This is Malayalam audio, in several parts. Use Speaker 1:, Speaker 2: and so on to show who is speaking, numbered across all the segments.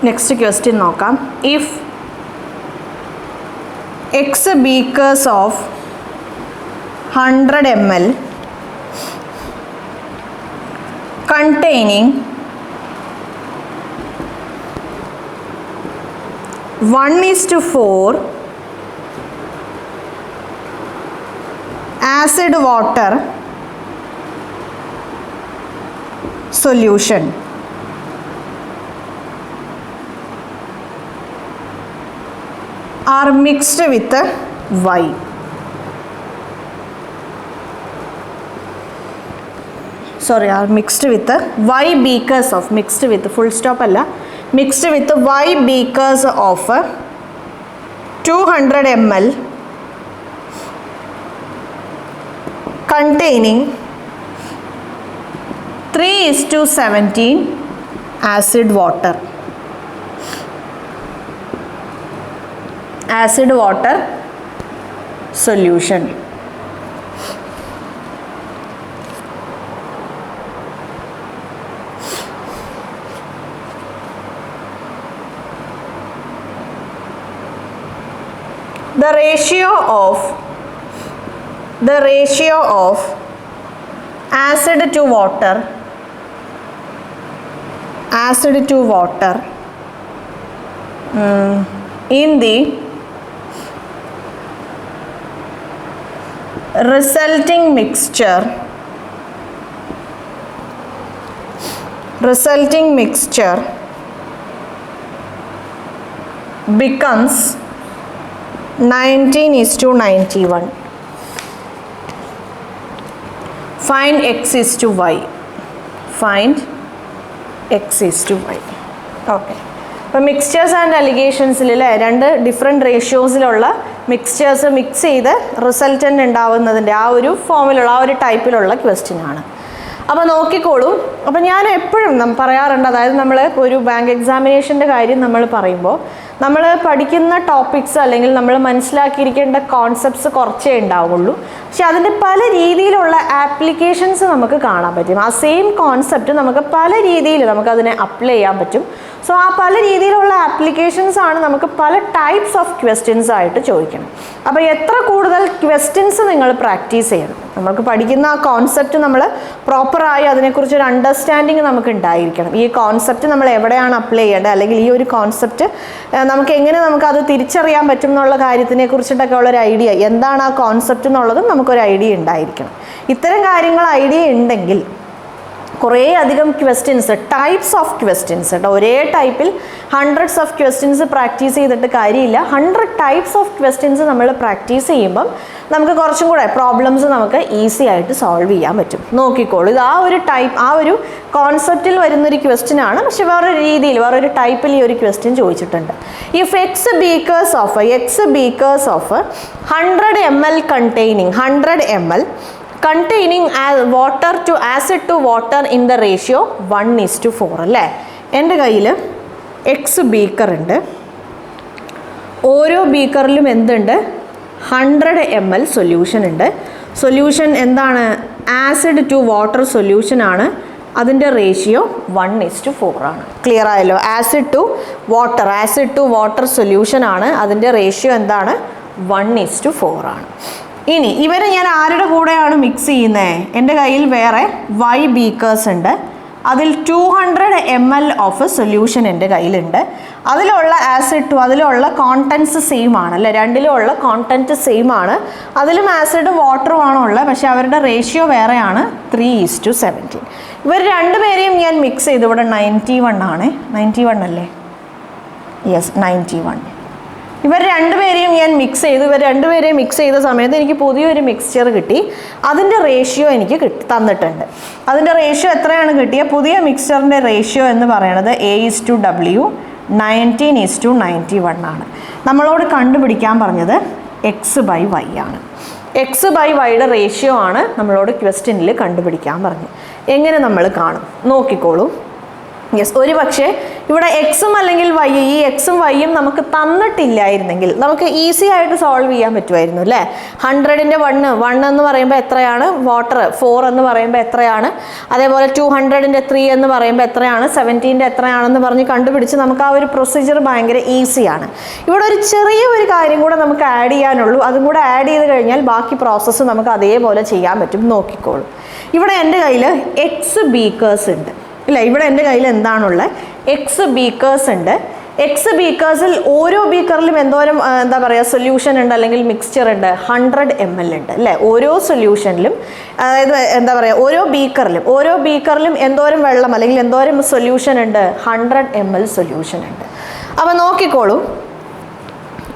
Speaker 1: നെക്സ്റ്റ് ക്വസ്റ്റ്യൻ നോക്കാം. If X beakers of 100 ml containing 1:4 acid water solution are mixed with Y. Sorry, are mixed with Y beakers of, mixed with full stop alla, mixed with Y beakers of 200 ml containing 3:17 acid water. Acid water solution. The ratio of acid to water in the resulting mixture becomes 19:91. Find x is to y. Find x is to y. Okay. അപ്പോൾ മിക്സ്ചേഴ്സ് ആൻഡ് അലിഗേഷൻസിലെ രണ്ട് ഡിഫറെൻറ്റ് റേഷ്യോസിലുള്ള മിക്സ്ചേഴ്സ് മിക്സ് ചെയ്ത് റിസൾട്ടൻ്റ് ഉണ്ടാവുന്നതിൻ്റെ ആ ഒരു ഫോമിലുള്ള ആ ഒരു ടൈപ്പിലുള്ള ക്വസ്റ്റ്യൻ ആണ്. അപ്പോൾ നോക്കിക്കോളൂ. അപ്പോൾ ഞാൻ എപ്പോഴും പറയാറുണ്ട്, അതായത് നമ്മൾ ഒരു ബാങ്ക് എക്സാമിനേഷൻ്റെ കാര്യം നമ്മൾ പറയുമ്പോൾ നമ്മൾ പഠിക്കുന്ന ടോപ്പിക്സ് അല്ലെങ്കിൽ നമ്മൾ മനസ്സിലാക്കിയിരിക്കേണ്ട കോൺസെപ്റ്റ്സ് കുറച്ചേ ഉണ്ടാവുള്ളൂ. പക്ഷെ അതിൻ്റെ പല രീതിയിലുള്ള ആപ്ലിക്കേഷൻസ് നമുക്ക് കാണാൻ പറ്റും. ആ സെയിം കോൺസെപ്റ്റ് നമുക്ക് പല രീതിയിൽ നമുക്കതിനെ അപ്ലൈ ചെയ്യാൻ പറ്റും. സോ ആ പല രീതിയിലുള്ള ആപ്ലിക്കേഷൻസ് ആണ് നമുക്ക് പല ടൈപ്സ് ഓഫ് ക്വസ്റ്റ്യൻസ് ആയിട്ട് ചോദിക്കണം. അപ്പോൾ എത്ര കൂടുതൽ ക്വസ്റ്റ്യൻസ് നിങ്ങൾ പ്രാക്ടീസ് ചെയ്യണം. നമുക്ക് പഠിക്കുന്ന ആ കോൺസെപ്റ്റ് നമ്മൾ പ്രോപ്പറായി അതിനെക്കുറിച്ചൊരു അണ്ടർസ്റ്റാൻഡിങ് നമുക്ക് ഉണ്ടായിരിക്കണം. ഈ കോൺസെപ്റ്റ് നമ്മൾ എവിടെയാണ് അപ്ലൈ ചെയ്യേണ്ടത്, അല്ലെങ്കിൽ ഈ ഒരു കോൺസെപ്റ്റ് നമുക്ക് എങ്ങനെ നമുക്കത് തിരിച്ചറിയാൻ പറ്റും എന്നുള്ള കാര്യത്തിനെ കുറിച്ചിട്ടൊക്കെ ഉള്ളൊരു ഐഡിയ, എന്താണ് ആ കോൺസെപ്റ്റ് എന്നുള്ളതും നമുക്കൊരു ഐഡിയ ഉണ്ടായിരിക്കണം. ഇത്തരം കാര്യങ്ങൾ ഐഡിയ ഉണ്ടെങ്കിൽ കുറേ അധികം ക്വസ്റ്റ്യൻസ്, ടൈപ്സ് ഓഫ് ക്വസ്റ്റ്യൻസ് കേട്ടോ, ഒരേ ടൈപ്പിൽ ഹൺഡ്രഡ്സ് ഓഫ് ക്വസ്റ്റ്യൻസ് പ്രാക്ടീസ് ചെയ്തിട്ട് കാര്യമില്ല. 100 ടൈപ്സ് ഓഫ് ക്വസ്റ്റ്യൻസ് നമ്മൾ പ്രാക്ടീസ് ചെയ്യുമ്പം നമുക്ക് കുറച്ചും കൂടെ പ്രോബ്ലംസ് നമുക്ക് ഈസി ആയിട്ട് സോൾവ് ചെയ്യാൻ പറ്റും. നോക്കിക്കോളൂ, ഇത് ആ ഒരു കോൺസെപ്റ്റിൽ വരുന്നൊരു ക്വസ്റ്റ്യൻ ആണ്. പക്ഷെ വേറൊരു രീതിയിൽ, വേറൊരു ടൈപ്പിൽ ഈ ഒരു ക്വസ്റ്റ്യൻ ചോദിച്ചിട്ടുണ്ട്. If X beakers of 100 ml containing water to acid to water in the ratio 1:4 അല്ലേ. എൻ്റെ കയ്യിൽ എക്സ് ബീക്കർ ഉണ്ട്. ഓരോ ബീക്കറിലും എന്തുണ്ട്? 100 ml സൊല്യൂഷൻ ഉണ്ട്. സൊല്യൂഷൻ എന്താണ്? ആസിഡ് ടു വാട്ടർ സൊല്യൂഷൻ ആണ്. അതിൻ്റെ റേഷ്യോ 1:4 ആണ്. ക്ലിയർ ആയല്ലോ? ആസിഡ് ടു വാട്ടർ സൊല്യൂഷൻ ആണ്. അതിൻ്റെ റേഷ്യോ എന്താണ്? 1:4 ആണ്. ഇനി ഇവരെ ഞാൻ ആരുടെ കൂടെയാണ് മിക്സ് ചെയ്യുന്നത്? എൻ്റെ കയ്യിൽ വേറെ വൈ ബീക്കേഴ്സ് ഉണ്ട്. അതിൽ 200 ml ഓഫ് സൊല്യൂഷൻ എൻ്റെ കയ്യിലുണ്ട്. അതിലുള്ള ആസിഡ് ടു, അതിലുള്ള കോണ്ടൻറ്റ്സ് സെയിം ആണ് അല്ലേ, രണ്ടിലുള്ള കോണ്ടൻറ്റ് സെയിം ആണ്. അതിലും ആസിഡും വാട്ടറും ആണ് ഉള്ളത്, പക്ഷേ അവരുടെ റേഷ്യോ വേറെയാണ്, 3:17. ഇവർ രണ്ടുപേരെയും ഞാൻ മിക്സ് ചെയ്തു. ഇവിടെ 91 ആണ്, 91 അല്ലേ? യെസ്, 91. ഇവർ രണ്ടുപേരെയും ഞാൻ മിക്സ് ചെയ്തു. ഇവർ രണ്ടുപേരെയും മിക്സ് ചെയ്ത സമയത്ത് എനിക്ക് പുതിയൊരു മിക്സ്ചർ കിട്ടി. അതിൻ്റെ റേഷ്യോ എനിക്ക് തന്നിട്ടുണ്ട്. അതിൻ്റെ റേഷ്യോ എത്രയാണ് കിട്ടിയത്? പുതിയ മിക്സ്ചറിൻ്റെ റേഷ്യോ എന്ന് പറയുന്നത് A:W 19:91 ആണ്. നമ്മളോട് കണ്ടുപിടിക്കാൻ പറഞ്ഞത് x/y ആണ്. x/yയുടെ റേഷ്യോ ആണ് നമ്മളോട് ക്വസ്റ്റ്യനിൽ കണ്ടുപിടിക്കാൻ പറഞ്ഞു. എങ്ങനെ നമ്മൾ കാണും? നോക്കിക്കോളൂ. യെസ്, ഒരു പക്ഷേ ഇവിടെ എക്സും അല്ലെങ്കിൽ വൈ, ഈ എക്സും വൈയും നമുക്ക് തന്നിട്ടില്ലായിരുന്നെങ്കിൽ നമുക്ക് ഈസി ആയിട്ട് സോൾവ് ചെയ്യാൻ പറ്റുമായിരുന്നു അല്ലേ. 100ന്റെ 1 എന്ന് പറയുമ്പോൾ എത്രയാണ്, വാട്ടർ 4 എന്ന് പറയുമ്പോൾ എത്രയാണ്, അതേപോലെ 200ന്റെ 3 എന്ന് പറയുമ്പോൾ എത്രയാണ്, 17ന്റെ എത്രയാണെന്ന് പറഞ്ഞ് കണ്ടുപിടിച്ച് നമുക്ക് ആ ഒരു പ്രൊസീജിയർ ഭയങ്കര ഈസിയാണ്. ഇവിടെ ഒരു ചെറിയ ഒരു കാര്യം കൂടെ നമുക്ക് ആഡ് ചെയ്യാനുള്ളൂ. അതും കൂടെ ആഡ് ചെയ്ത് കഴിഞ്ഞാൽ ബാക്കി പ്രോസസ്സ് നമുക്ക് അതേപോലെ ചെയ്യാൻ പറ്റും. നോക്കിക്കോളൂ, ഇവിടെ എൻ്റെ കയ്യിൽ എക്സ് ബീക്കേഴ്സ് ഉണ്ട് ഇല്ല. ഇവിടെ എൻ്റെ കയ്യിൽ എന്താണുള്ളത്, എക്സ് ബീക്കേഴ്സ് ഉണ്ട്. എക്സ് ബീക്കേഴ്സിൽ ഓരോ ബീക്കറിലും എന്തോരം എന്താ പറയുക സൊല്യൂഷൻ ഉണ്ട് അല്ലെങ്കിൽ മിക്സ്ചർ ഉണ്ട്, 100 ml ഉണ്ട് അല്ലേ. ഓരോ സൊല്യൂഷനിലും അതായത് എന്താ പറയുക ഓരോ ബീക്കറിലും എന്തോരം വെള്ളം അല്ലെങ്കിൽ എന്തോരം സൊല്യൂഷൻ ഉണ്ട്, 100 ml സൊല്യൂഷൻ ഉണ്ട്. അപ്പോൾ നോക്കിക്കോളൂ,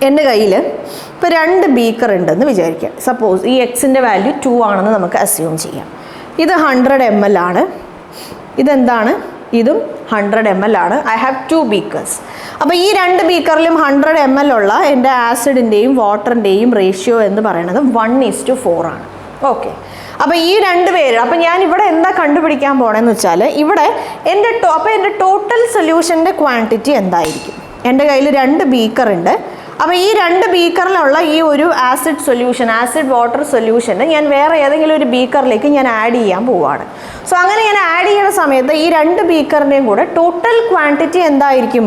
Speaker 1: എൻ്റെ കയ്യിൽ ഇപ്പോൾ 2 ബീക്കർ ഉണ്ടെന്ന് വിചാരിക്കാം. സപ്പോസ് ഈ എക്സിൻ്റെ വാല്യൂ 2 ആണെന്ന് നമുക്ക് അസ്യൂം ചെയ്യാം. ഇത് 100 ml ആണ്, ഇതെന്താണ്, ഇതും 100 ml ആണ്. I have 2 beakers. അപ്പോൾ ഈ 2 ബീക്കറിലും 100 ml ഉള്ള എൻ്റെ ആസിഡിൻ്റെയും വാട്ടറിൻ്റെയും റേഷ്യോ എന്ന് പറയുന്നത് 1:4 ആണ്. ഓക്കെ, അപ്പോൾ ഈ 2 പേര്, അപ്പോൾ ഞാൻ ഇവിടെ എന്താ കണ്ടുപിടിക്കാൻ പോകണമെന്ന് വെച്ചാൽ ഇവിടെ എൻ്റെ ടോട്ടൽ സൊല്യൂഷൻ്റെ ക്വാണ്ടിറ്റി എന്തായിരിക്കും. എൻ്റെ കയ്യിൽ 2 ബീക്കർ ഉണ്ട്. അപ്പോൾ ഈ 2 ബീക്കറിലുള്ള ഈ ഒരു ആസിഡ് വാട്ടർ സൊല്യൂഷന് ഞാൻ വേറെ ഏതെങ്കിലും ഒരു ബീക്കറിലേക്ക് ഞാൻ ആഡ് ചെയ്യാൻ പോവുകയാണ്. സോ അങ്ങനെ ഞാൻ ആഡ് ചെയ്യുന്ന സമയത്ത് ഈ 2 ബീക്കറിൻ്റെയും കൂടെ ടോട്ടൽ ക്വാണ്ടിറ്റി എന്തായിരിക്കും,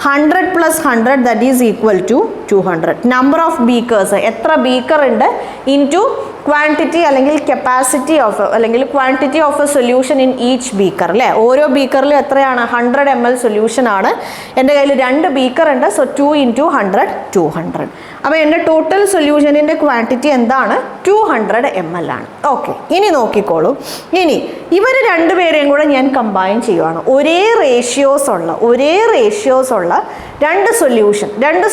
Speaker 1: 100 + 100 that is equal to 200. Number of beakers, എത്ര ബീക്കർ ഉണ്ട് ഇൻറ്റു ക്വാണ്ടിറ്റി അല്ലെങ്കിൽ കപ്പാസിറ്റി ഓഫ് അല്ലെങ്കിൽ quantity of a solution in each beaker അല്ലേ. ഓരോ ബീക്കറിലും എത്രയാണ്, 100 ml സൊല്യൂഷൻ ആണ്. എൻ്റെ കയ്യിൽ 2 ബീക്കർ ഉണ്ട്. സോ 2 × 100 200. അപ്പോൾ എൻ്റെ ടോട്ടൽ സൊല്യൂഷനിൻ്റെ ക്വാണ്ടിറ്റി എന്താണ്, 200 ml ആണ്. ഓക്കെ, ഇനി നോക്കിക്കോളൂ, ഇനി ഇവർ 2 പേരെയും കൂടെ ഞാൻ കമ്പൈൻ ചെയ്യുവാണ്. ഒരേ റേഷ്യോസ് ഉള്ള 2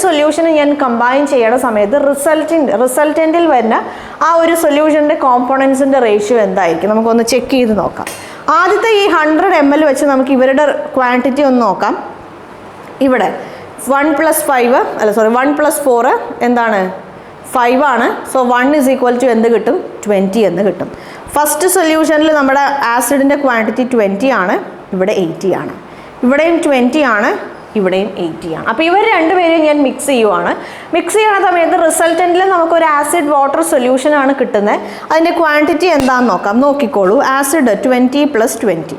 Speaker 1: സൊല്യൂഷന് ഞാൻ കമ്പൈൻ ചെയ്യുന്ന സമയത്ത് റിസൾട്ടൻറ്റിൽ വരുന്ന ആ ഒരു സൊല്യൂഷൻ്റെ കോമ്പോണൻസിൻ്റെ റേഷ്യോ എന്തായിരിക്കും നമുക്കൊന്ന് ചെക്ക് ചെയ്ത് നോക്കാം. ആദ്യത്തെ ഈ 100 ml വെച്ച് നമുക്ക് ഇവരുടെ ക്വാണ്ടിറ്റി ഒന്ന് നോക്കാം. ഇവിടെ 1 + 4 എന്താണ്, 5 ആണ്. സോ 1 = എന്ത് കിട്ടും, 20 എന്ന് കിട്ടും. ഫസ്റ്റ് സൊല്യൂഷനിൽ നമ്മുടെ ആസിഡിൻ്റെ ക്വാണ്ടിറ്റി 20 ആണ്, ഇവിടെ 80 ആണ്. ഇവിടെയും 20 ആണ്, ഇവിടെയും 80 ആണ്. അപ്പോൾ ഇവർ 2 പേരെയും ഞാൻ മിക്സ് ചെയ്യുവാണ്. മിക്സ് ചെയ്യുന്ന സമയത്ത് റിസൾട്ടൻറ്റിൽ നമുക്കൊരു ആസിഡ് വാട്ടർ സൊല്യൂഷൻ ആണ് കിട്ടുന്നത്. അതിൻ്റെ ക്വാണ്ടിറ്റി എന്താണെന്ന് നോക്കാം. നോക്കിക്കോളൂ, ആസിഡ് 20 + 20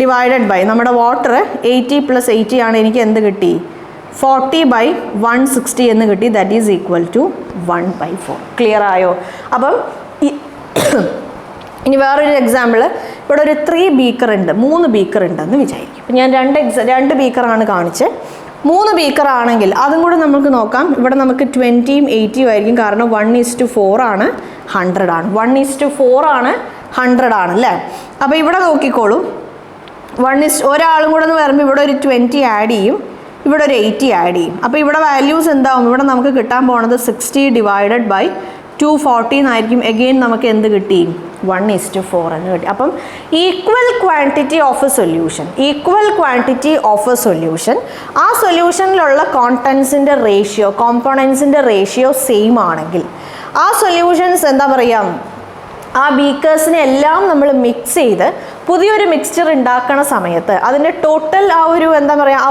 Speaker 1: ഡിവൈഡഡ് ബൈ നമ്മുടെ വാട്ടർ 80 + 80 ആണ്. എനിക്ക് എന്ത് കിട്ടി, 40/160 എന്ന് കിട്ടി. That is equal to 1/4. Clear ആയോ? അപ്പം ഇനി വേറൊരു എക്സാമ്പിൾ, ഇവിടെ ഒരു 3 ബീക്കർ ഉണ്ട്, 3 ബീക്കർ ഉണ്ടെന്ന് വിചാരിക്കും. ഇപ്പം ഞാൻ 2 ബീക്കറാണ് കാണിച്ച്. 3 ബീക്കർ ആണെങ്കിൽ അതും കൂടെ നമുക്ക് നോക്കാം. ഇവിടെ നമുക്ക് 20ഉം 80ഉം ആയിരിക്കും, കാരണം 1:4 ആണ്, 100 ആണ്. 1:4 ആണ്, 100 ആണ് അല്ലേ. അപ്പോൾ ഇവിടെ നോക്കിക്കോളൂ, ഒരാളും കൂടെ എന്ന് പറയുമ്പോൾ ഇവിടെ ഒരു 20 ആഡ് ചെയ്യും, ഇവിടെ ഒരു 80 ആഡ് ചെയ്യും. അപ്പോൾ ഇവിടെ വാല്യൂസ് എന്താവും, ഇവിടെ നമുക്ക് കിട്ടാൻ പോണത് 60 / 240 എന്നായിരിക്കും. എഗെയിൻ നമുക്ക് എന്ത് കിട്ടി, 1:4 എന്ന് കിട്ടി. അപ്പം equal quantity of a solution, ആ സൊല്യൂഷനിലുള്ള കോമ്പോണൻസിൻ്റെ റേഷ്യോ സെയിം ആണെങ്കിൽ ആ സൊല്യൂഷൻസ് എന്താ പറയുക, ആ ബീക്കേഴ്സിനെ എല്ലാം നമ്മൾ മിക്സ് ചെയ്ത് പുതിയൊരു മിക്സ്ചർ ഉണ്ടാക്കുന്ന സമയത്ത് അതിൻ്റെ ടോട്ടൽ ആ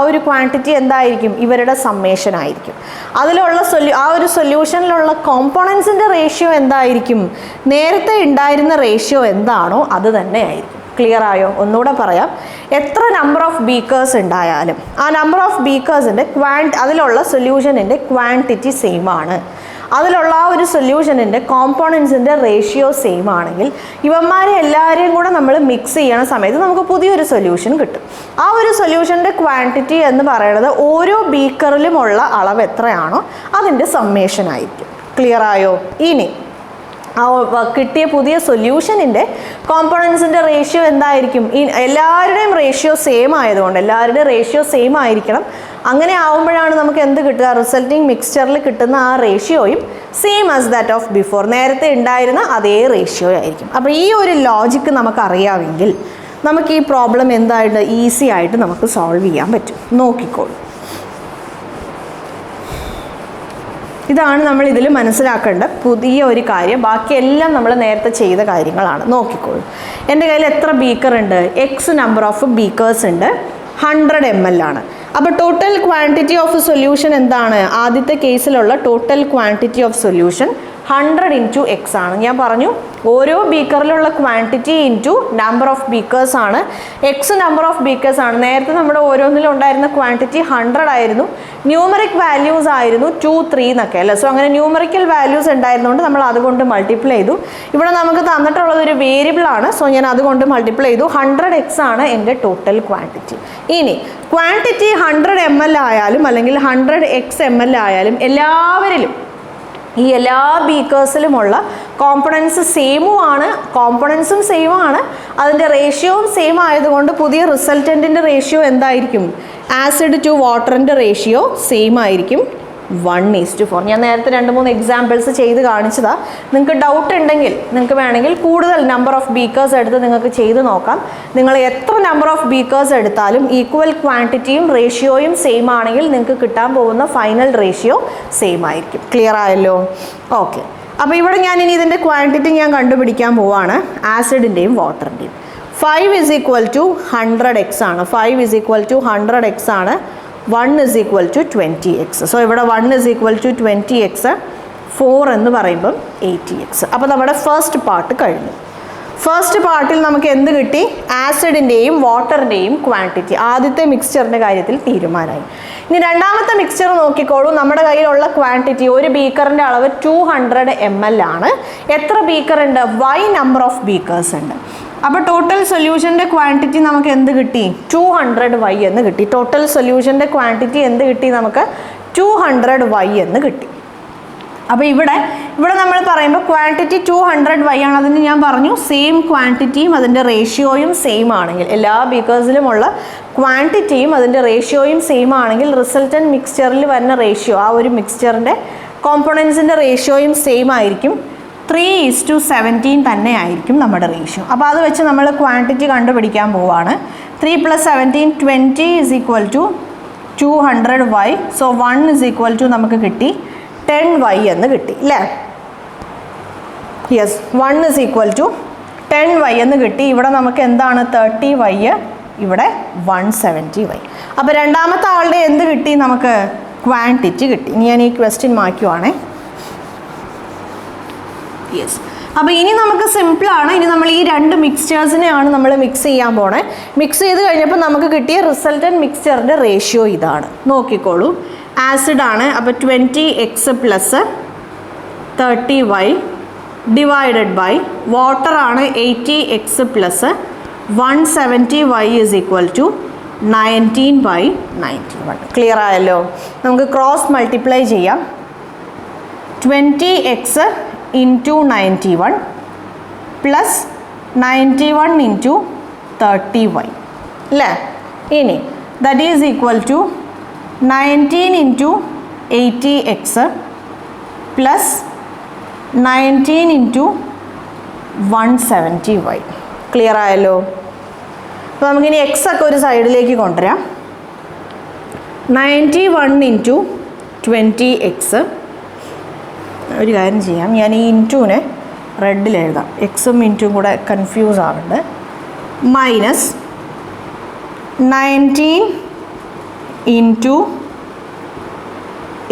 Speaker 1: ഒരു ക്വാണ്ടിറ്റി എന്തായിരിക്കും, ഇവരുടെ സമ്മേഷൻ ആയിരിക്കും. അതിലുള്ള ആ ഒരു സൊല്യൂഷനിലുള്ള കോമ്പോണൻസിൻ്റെ റേഷ്യോ എന്തായിരിക്കും, നേരത്തെ ഉണ്ടായിരുന്ന റേഷ്യോ എന്താണോ അത് തന്നെ ആയിരിക്കും. ക്ലിയർ ആയോ? ഒന്നുകൂടെ പറയാം. എത്ര നമ്പർ ഓഫ് ബീക്കേഴ്സ് ഉണ്ടായാലും ആ നമ്പർ ഓഫ് ബീക്കേഴ്സിൻ്റെ അതിലുള്ള സൊല്യൂഷനിൻ്റെ ക്വാണ്ടിറ്റി സെയിം ആണ്, അതിലുള്ള ആ ഒരു സൊല്യൂഷനിൻ്റെ കോമ്പോണൻസിൻ്റെ റേഷ്യോ സെയിം ആണെങ്കിൽ ഇവന്മാരെ എല്ലാവരെയും കൂടെ നമ്മൾ മിക്സ് ചെയ്യണ സമയത്ത് നമുക്ക് പുതിയൊരു സൊല്യൂഷൻ കിട്ടും. ആ ഒരു സൊല്യൂഷൻ്റെ ക്വാണ്ടിറ്റി എന്ന് പറയുന്നത് ഓരോ ബീക്കറിലുമുള്ള അളവ് എത്രയാണോ അതിൻ്റെ സമ്മേഷൻ ആയിരിക്കും. ക്ലിയർ ആയോ? ഇനി ആ കിട്ടിയ പുതിയ സൊല്യൂഷനിൻ്റെ കോമ്പോണൻസിൻ്റെ റേഷ്യോ എന്തായിരിക്കും, എല്ലാവരുടെയും റേഷ്യോ സെയിം ആയതുകൊണ്ട് എല്ലാവരുടെയും റേഷ്യോ സെയിം ആയിരിക്കണം. അങ്ങനെ ആവുമ്പോഴാണ് നമുക്ക് എന്ത് കിട്ടുക, റിസൾട്ടിങ് മിക്സ്ചറിൽ കിട്ടുന്ന ആ റേഷ്യോയും same as that of before, നേരത്തെ ഉണ്ടായിരുന്ന അതേ റേഷ്യോ ആയിരിക്കും. അപ്പോൾ ഈ ഒരു ലോജിക്ക് നമുക്കറിയാമെങ്കിൽ നമുക്ക് ഈ പ്രോബ്ലം എന്തായിട്ട് ഈസി ആയിട്ട് നമുക്ക് സോൾവ് ചെയ്യാൻ പറ്റും. നോക്കിക്കോളൂ, ഇതാണ് നമ്മൾ ഇതിൽ മനസ്സിലാക്കേണ്ട പുതിയ ഒരു കാര്യം. ബാക്കിയെല്ലാം നമ്മൾ നേരത്തെ ചെയ്ത കാര്യങ്ങളാണ്. നോക്കിക്കോളൂ, എൻ്റെ കയ്യിൽ എത്ര ബീക്കർ ഉണ്ട്, എക്സ് നമ്പർ ഓഫ് ബീക്കേഴ്സ് ഉണ്ട്. 100 ml ആണ്. അപ്പോൾ ടോട്ടൽ ക്വാണ്ടിറ്റി ഓഫ് സൊല്യൂഷൻ എന്താണ്? ആദ്യത്തെ കേസിലുള്ള total quantity of solution 100 into X ആണ്. ഞാൻ പറഞ്ഞു ഓരോ ബീക്കറിലുള്ള quantity into number of beakers ആണ്. എക്സ് നമ്പർ ഓഫ് ബീക്കേഴ്സ് ആണ്. നേരത്തെ നമ്മുടെ ഓരോന്നിലും ഉണ്ടായിരുന്ന ക്വാണ്ടിറ്റി 100 ആയിരുന്നു. ന്യൂമറിക് വാല്യൂസ് ആയിരുന്നു 2, 3 എന്നൊക്കെ അല്ലേ. സോ അങ്ങനെ ന്യൂമറിക്കൽ വാല്യൂസ് ഉണ്ടായിരുന്നുകൊണ്ട് നമ്മൾ അതുകൊണ്ട് മൾട്ടിപ്ലൈ ചെയ്തു. ഇവിടെ നമുക്ക് തന്നിട്ടുള്ളത് ഒരു വേരിയബിൾ ആണ്. സോ ഞാൻ അതുകൊണ്ട് മൾട്ടിപ്ലൈ ചെയ്തു. 100x ആണ് എൻ്റെ ടോട്ടൽ ക്വാണ്ടിറ്റി. ഇനി ക്വാണ്ടിറ്റി 100 ml ആയാലും അല്ലെങ്കിൽ 100x ml ആയാലും എല്ലാവരിലും ഈ എല്ലാ ബീക്കേഴ്സിലുമുള്ള കോമ്പണൻസ് കോമ്പണൻസും സെയിമാണ്, അതിൻ്റെ റേഷ്യോവും സെയിം ആയതുകൊണ്ട് പുതിയ റിസൾട്ടൻറ്റിൻ്റെ റേഷ്യോ എന്തായിരിക്കും? ആസിഡ് ടു വാട്ടറിൻ്റെ റേഷ്യോ സെയിം ആയിരിക്കും, 1:4. ഞാൻ നേരത്തെ 2-3 എക്സാമ്പിൾസ് ചെയ്ത് കാണിച്ചതാണ്. നിങ്ങൾക്ക് ഡൗട്ട് ഉണ്ടെങ്കിൽ നിങ്ങൾക്ക് വേണമെങ്കിൽ കൂടുതൽ നമ്പർ ഓഫ് ബീക്കേഴ്സ് എടുത്ത് നിങ്ങൾക്ക് ചെയ്ത് നോക്കാം. നിങ്ങൾ എത്ര നമ്പർ ഓഫ് ബീക്കേഴ്സ് എടുത്താലും ഈക്വൽ ക്വാണ്ടിറ്റിയും റേഷ്യോയും സെയിം ആണെങ്കിൽ നിങ്ങൾക്ക് കിട്ടാൻ പോകുന്ന ഫൈനൽ റേഷ്യോ സെയിം ആയിരിക്കും. ക്ലിയർ ആയല്ലോ? ഓക്കെ. അപ്പോൾ ഇവിടെ ഞാൻ ഇനി ഇതിൻ്റെ ക്വാണ്ടിറ്റി ഞാൻ കണ്ടുപിടിക്കാൻ പോവാണ്, ആസിഡിൻ്റെയും വാട്ടറിൻ്റെയും. 5 = 100x ആണ്. 5 = 100x ആണ്. 1 = 20x. സോ ഇവിടെ 1 = 20x, 4 എന്ന് പറയുമ്പം 80x. അപ്പോൾ നമ്മുടെ ഫസ്റ്റ് പാർട്ട് കഴിഞ്ഞു. ഫസ്റ്റ് പാർട്ടിൽ നമുക്ക് എന്ത് കിട്ടി? ആസിഡിൻ്റെയും വാട്ടറിൻ്റെയും ക്വാണ്ടിറ്റി ആദ്യത്തെ മിക്സ്ചറിൻ്റെ കാര്യത്തിൽ തീരുമാനമായി. ഇനി രണ്ടാമത്തെ മിക്സ്ചർ നോക്കിക്കോളൂ. നമ്മുടെ കയ്യിലുള്ള ക്വാണ്ടിറ്റി ഒരു ബീക്കറിൻ്റെ അളവ് 200 ml ആണ്. എത്ര ബീക്കർ ഉണ്ട്? y നമ്പർ ഓഫ് ബീക്കേഴ്സ് ഉണ്ട്. അപ്പോൾ ടോട്ടൽ സൊല്യൂഷൻ്റെ ക്വാണ്ടിറ്റി നമുക്ക് എന്ത് കിട്ടി? 200y എന്ന് കിട്ടി. ടോട്ടൽ സൊല്യൂഷൻ്റെ ക്വാണ്ടിറ്റി എന്ത് കിട്ടി? നമുക്ക് 200y എന്ന് കിട്ടി. അപ്പോൾ ഇവിടെ നമ്മൾ പറയുമ്പോൾ ക്വാണ്ടിറ്റി 200y ആണ്. അതിന് ഞാൻ പറഞ്ഞു സെയിം ക്വാണ്ടിറ്റിയും അതിൻ്റെ റേഷ്യോയും സെയിം ആണെങ്കിൽ, എല്ലാ ബീക്കേഴ്സിലുമുള്ള ക്വാണ്ടിറ്റിയും അതിൻ്റെ റേഷ്യോയും സെയിം ആണെങ്കിൽ റിസൾട്ടൻറ്റ് മിക്സ്ചറിൽ വരുന്ന റേഷ്യോ, ആ ഒരു മിക്സ്ചറിൻ്റെ കോമ്പോണൻസിൻ്റെ റേഷ്യോയും സെയിം ആയിരിക്കും. 3:17 തന്നെ ആയിരിക്കും നമ്മുടെ റേഷ്യോ. അപ്പോൾ അത് വെച്ച് നമ്മൾ ക്വാണ്ടിറ്റി കണ്ടുപിടിക്കാൻ പോവുകയാണ്. 3 + 17 20 = 200y. സോ 1 = നമുക്ക് കിട്ടി 10y എന്ന് കിട്ടി അല്ലേ? യെസ്, 1 = 10y എന്ന് കിട്ടി. ഇവിടെ നമുക്ക് എന്താണ്? 30y, ഇവിടെ 170y. അപ്പോൾ രണ്ടാമത്തെ ആളുടെ എന്ത് കിട്ടി? നമുക്ക് ക്വാണ്ടിറ്റി കിട്ടി. ഇനി ഞാൻ ഈ ക്വസ്റ്റ്യൻ മാറ്റുവാണേ. യെസ്. അപ്പോൾ ഇനി നമുക്ക് സിമ്പിളാണ്. ഇനി നമ്മൾ ഈ രണ്ട് മിക്സ്ചേഴ്സിനെയാണ് നമ്മൾ മിക്സ് ചെയ്യാൻ പോണേ. മിക്സ് ചെയ്ത് കഴിഞ്ഞപ്പോൾ നമുക്ക് കിട്ടിയ റിസൾട്ടൻറ്റ് മിക്സ്ചറിൻ്റെ റേഷ്യോ ഇതാണ്. നോക്കിക്കോളൂ. ആസിഡാണ്. അപ്പോൾ 20x + 30y divided by വാട്ടറാണ് 80x + 170y = 19/91. Clear ആയല്ലോ? നമുക്ക് ക്രോസ് മൾട്ടിപ്ലൈ ചെയ്യാം. 20x × 91 + 91 × 30y അല്ലേ? ഇനി that is equal to 19 × 80x + 19 × 170y. Clear ആയല്ലോ? അപ്പോൾ നമുക്കിനി എക്സ് ഒക്കെ ഒരു സൈഡിലേക്ക് കൊണ്ടുവരാം. 91 × 20x. ഒരു കാര്യം ചെയ്യാം, ഞാൻ ഈ ഇൻറ്റുവിനെ റെഡിൽ എഴുതാം, എക്സും ഇൻറ്റും കൂടെ കൺഫ്യൂസ് ആവുന്നുണ്ട്. Minus 19 ×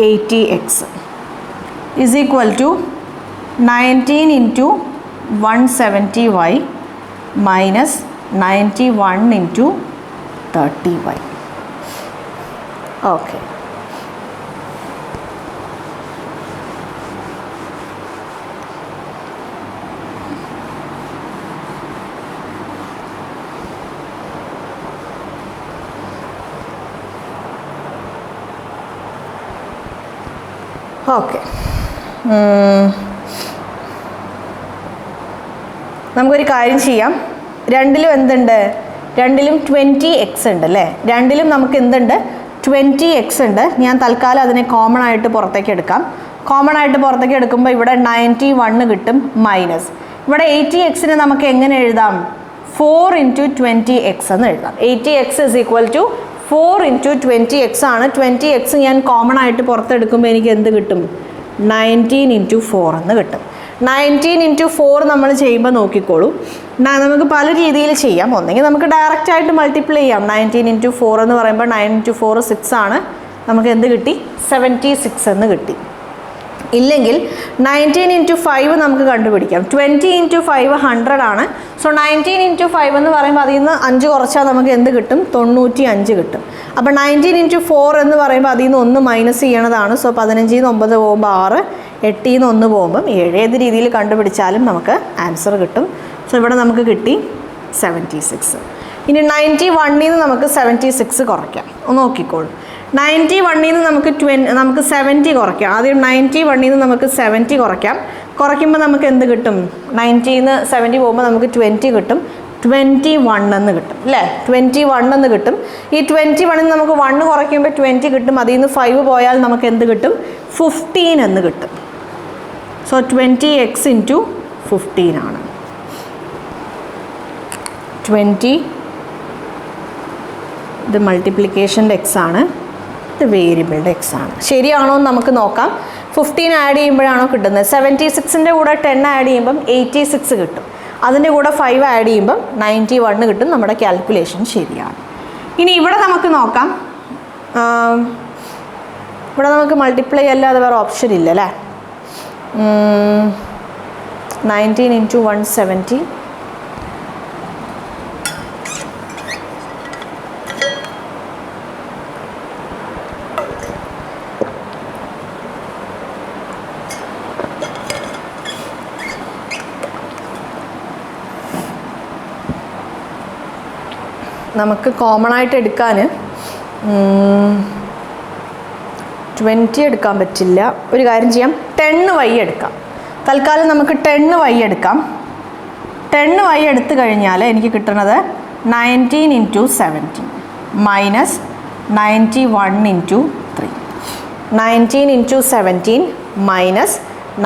Speaker 1: 80x is equal to 19 × 170y minus 91 × 30y. Okay. Okay, നമുക്കൊരു കാര്യം ചെയ്യാം. രണ്ടിലും എന്തുണ്ട്? രണ്ടിലും 20x ഉണ്ട് അല്ലേ? രണ്ടിലും നമുക്ക് എന്തുണ്ട്? 20x ഉണ്ട്. ഞാൻ തൽക്കാലം അതിനെ കോമൺ ആയിട്ട് പുറത്തേക്ക് എടുക്കാം. കോമൺ ആയിട്ട് പുറത്തേക്ക് എടുക്കുമ്പോൾ ഇവിടെ 91 കിട്ടും. മൈനസ് ഇവിടെ 80xനെ നമുക്ക് എങ്ങനെ എഴുതാം? 4 × 20x എന്ന് എഴുതാം. 80x is equal to 4 × 20x ആണ്. 20x ഞാൻ കോമൺ ആയിട്ട് പുറത്തെടുക്കുമ്പോൾ എനിക്ക് എന്ത് കിട്ടും? 19 × 4 എന്ന് കിട്ടും. 19 ഇൻറ്റു 4 നമ്മൾ ചെയ്യുമ്പോൾ നോക്കിക്കോളൂ. നമുക്ക് പല രീതിയിൽ ചെയ്യാം. ഒന്നെങ്കിൽ നമുക്ക് ഡയറക്റ്റ് ആയിട്ട് മൾട്ടിപ്ലൈ ചെയ്യാം. 19 ഇൻറ്റു 4 എന്ന് പറയുമ്പോൾ 9 ഇൻറ്റു 4 6 ആണ്. നമുക്ക് എന്ത് കിട്ടി? 76 എന്ന് കിട്ടി. ഇല്ലെങ്കിൽ 19 ഇൻറ്റു 5 നമുക്ക് കണ്ടുപിടിക്കാം. 20 ഇൻറ്റു 5 100 ആണ്. സോ 19 ഇൻറ്റു 5 എന്ന് പറയുമ്പോൾ അതിൽ നിന്ന് 5 കുറച്ചാൽ നമുക്ക് എന്ത് കിട്ടും? 95 കിട്ടും. അപ്പോൾ 19 ഇൻറ്റു 4 എന്ന് പറയുമ്പോൾ അതിൽ നിന്ന് 1 മൈനസ് ചെയ്യണതാണ്. സോ 15 9 പോകുമ്പോൾ 6, 8 1 പോകുമ്പം 7. ഏത് രീതിയിൽ കണ്ടുപിടിച്ചാലും നമുക്ക് ആൻസർ കിട്ടും. സോ ഇവിടെ നമുക്ക് കിട്ടി 76. ഇനി 91 നിന്ന് നമുക്ക് 76 കുറയ്ക്കാം. ഒന്ന് നോക്കിക്കോളൂ. 91 നിന്ന് നമുക്ക് 70 കുറയ്ക്കാം. ആദ്യം 91 നിന്ന് നമുക്ക് 70 കുറയ്ക്കാം. കുറയ്ക്കുമ്പോൾ നമുക്ക് എന്ത് കിട്ടും? 90 നിന്ന് 70 പോകുമ്പോൾ നമുക്ക് 20 കിട്ടും. 21 എന്ന് കിട്ടും അല്ലേ? 21 എന്ന് കിട്ടും. ഈ 21 നിന്ന് നമുക്ക് 1 കുറയ്ക്കുമ്പോൾ 20 കിട്ടും. അതിൽ നിന്ന് 5 പോയാൽ നമുക്ക് എന്ത് കിട്ടും? 15 എന്ന് കിട്ടും. സോ 20x ഇൻറ്റു 15 ആണ്. 20 ഇത് മൾട്ടിപ്ലിക്കേഷൻ്റെ എക്സ് ആണ്, ഇത് വേരിയബിളുടെ എക്സ് ആണ്. ശരിയാണോ എന്ന് നമുക്ക് നോക്കാം. 15 ആഡ് ചെയ്യുമ്പോഴാണോ കിട്ടുന്നത്? 76ൻ്റെ കൂടെ 10 ആഡ് ചെയ്യുമ്പം 86 കിട്ടും. അതിൻ്റെ കൂടെ 5 ആഡ് ചെയ്യുമ്പം 91 കിട്ടും. നമ്മുടെ കാൽക്കുലേഷൻ ശരിയാണ്. ഇനി ഇവിടെ നമുക്ക് നോക്കാം. ഇവിടെ നമുക്ക് മൾട്ടിപ്ലൈ അല്ലാതെ വേറെ ഓപ്ഷൻ ഇല്ല അല്ലേ? 19 ഇൻറ്റു 170. നമുക്ക് കോമൺ ആയിട്ട് എടുക്കാൻ 20 എടുക്കാൻ പറ്റില്ല. ഒരു കാര്യം ചെയ്യാം, 10y എടുക്കാം. തൽക്കാലം നമുക്ക് 10y എടുക്കാം. 10y എടുത്തു കഴിഞ്ഞാൽ എനിക്ക് കിട്ടുന്നത് 19 into 17 minus 91 into 3. 19 into 17 minus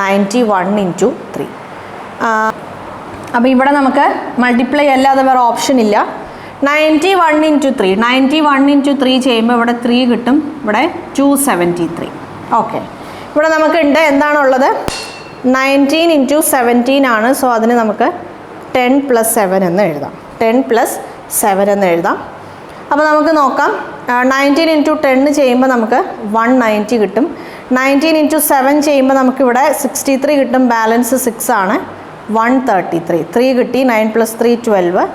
Speaker 1: 91 into 3. അപ്പോൾ ഇവിടെ നമുക്ക് മൾട്ടിപ്ലൈ അല്ലാതെ വേറെ ഓപ്ഷൻ ഇല്ല. 91 ഇൻറ്റു 3. 91 ഇൻറ്റു 3 ചെയ്യുമ്പോൾ ഇവിടെ 3 കിട്ടും. ഇവിടെ 273. ഓക്കെ, ഇവിടെ നമുക്കുണ്ട് എന്താണുള്ളത്? 19 ഇൻറ്റു 17 ആണ്. സോ അതിന് നമുക്ക് 10 + 7 എന്ന് എഴുതാം. 10 + 7 എന്ന് എഴുതാം. അപ്പോൾ നമുക്ക് നോക്കാം. 19 ഇൻറ്റു 10 ചെയ്യുമ്പോൾ നമുക്ക് 190 കിട്ടും. 19 ഇൻറ്റു 7 ചെയ്യുമ്പോൾ നമുക്കിവിടെ 63 കിട്ടും. ബാലൻസ് 6 ആണ്. 133. 3 കിട്ടി. 9 + 3 12.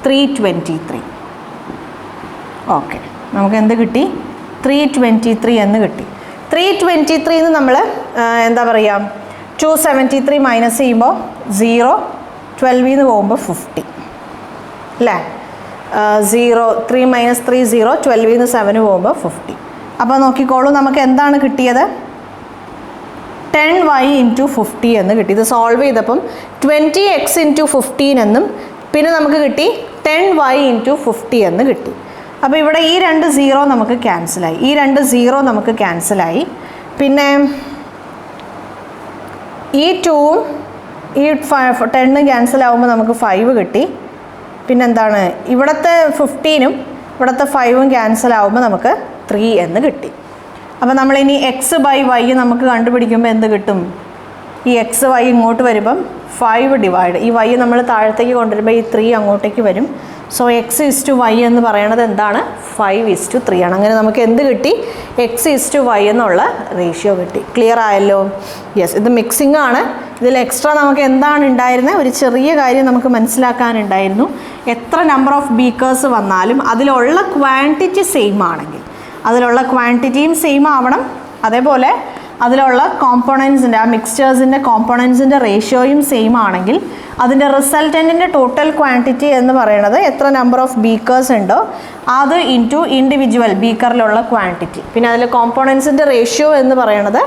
Speaker 1: 323. ഓക്കെ, നമുക്ക് എന്ത് കിട്ടി? 323 എന്ന് കിട്ടി. 323 എന്ന് നമ്മൾ എന്താ പറയുക? 273 മൈനസ് ചെയ്യുമ്പോൾ 0, 12 നിന്ന് പോകുമ്പോൾ 50 അല്ലേ? 0 3 - 3 0, 12 നിന്ന് 7 പോകുമ്പോൾ 50. അപ്പോൾ നോക്കിക്കോളൂ, നമുക്ക് എന്താണ് കിട്ടിയത്? 10y ഇൻറ്റു 50 എന്ന് കിട്ടി. ഇത് സോൾവ് ചെയ്തപ്പം 20x ഇൻറ്റു 15 എന്നും പിന്നെ നമുക്ക് കിട്ടി 10y ഇൻറ്റു 50 എന്ന് കിട്ടി. അപ്പോൾ ഇവിടെ ഈ 2 0 നമുക്ക് ക്യാൻസലായി. ഈ 2 0 നമുക്ക് ക്യാൻസലായി. പിന്നെ ഈ 2ഉം ഈ 10 ക്യാൻസലാവുമ്പോൾ നമുക്ക് 5 കിട്ടി. പിന്നെന്താണ്? ഇവിടുത്തെ 15ഉം ഇവിടുത്തെ 5ഉം ക്യാൻസലാവുമ്പോൾ നമുക്ക് 3 എന്ന് കിട്ടി. അപ്പോൾ നമ്മളിനി x/y നമുക്ക് കണ്ടുപിടിക്കുമ്പോൾ എന്ത് കിട്ടും? ഈ xy ഇങ്ങോട്ട് വരുമ്പം 5 ഡിവൈഡ്, ഈ y നമ്മൾ താഴത്തേക്ക് കൊണ്ടുവരുമ്പോൾ ഈ 3 അങ്ങോട്ടേക്ക് വരും. സോ x/y എന്ന് പറയണത് എന്താണ്? 5:3 ആണ്. അങ്ങനെ നമുക്ക് എന്ത് കിട്ടി? x/y എന്നുള്ള റേഷ്യോ കിട്ടി. ക്ലിയർ ആയല്ലോ? യെസ്, ഇത് മിക്സിംഗ് ആണ്. ഇതിൽ എക്സ്ട്രാ നമുക്ക് എന്താണ് ഉണ്ടായിരുന്നത്? ഒരു ചെറിയ കാര്യം നമുക്ക് മനസ്സിലാക്കാനുണ്ടായിരുന്നു. എത്ര നമ്പർ ഓഫ് ബീക്കേഴ്സ് വന്നാലും അതിലുള്ള ക്വാണ്ടിറ്റി സെയിം ആണെങ്കിൽ, അതിലുള്ള ക്വാണ്ടിറ്റിയും സെയിം ആവണം. അതേപോലെ അതിലുള്ള കോമ്പോണൻസിൻ്റെ, ആ മിക്സ്ചേഴ്സിൻ്റെ കോമ്പോണൻസിൻ്റെ റേഷ്യോയും സെയിം ആണെങ്കിൽ അതിൻ്റെ റിസൾട്ടൻറ്റിൻ്റെ ടോട്ടൽ ക്വാണ്ടിറ്റി എന്ന് പറയുന്നത് എത്ര നമ്പർ ഓഫ് ബീക്കേഴ്സ് ഉണ്ടോ അത് ഇൻറ്റു ഇൻഡിവിജ്വൽ ബീക്കറിലുള്ള ക്വാണ്ടിറ്റി. പിന്നെ അതിൽ കോമ്പോണൻസിൻ്റെ റേഷ്യോ എന്ന് പറയുന്നത്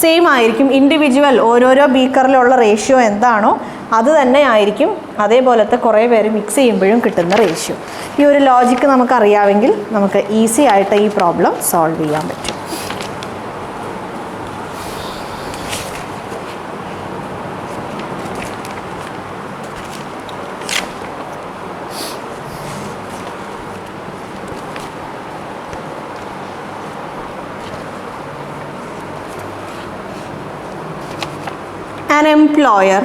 Speaker 1: സെയിം ആയിരിക്കും. ഇൻഡിവിജ്വൽ ഓരോരോ ബീക്കറിലുള്ള റേഷ്യോ എന്താണോ അത് തന്നെ ആയിരിക്കും അതേപോലത്തെ കുറേ പേര് മിക്സ് ചെയ്യുമ്പോഴും കിട്ടുന്ന റേഷ്യോ. ഈ ഒരു ലോജിക്ക് നമുക്കറിയാമെങ്കിൽ നമുക്ക് ഈസി ആയിട്ട് ഈ പ്രോബ്ലം സോൾവ് ചെയ്യാൻ പറ്റും. an employer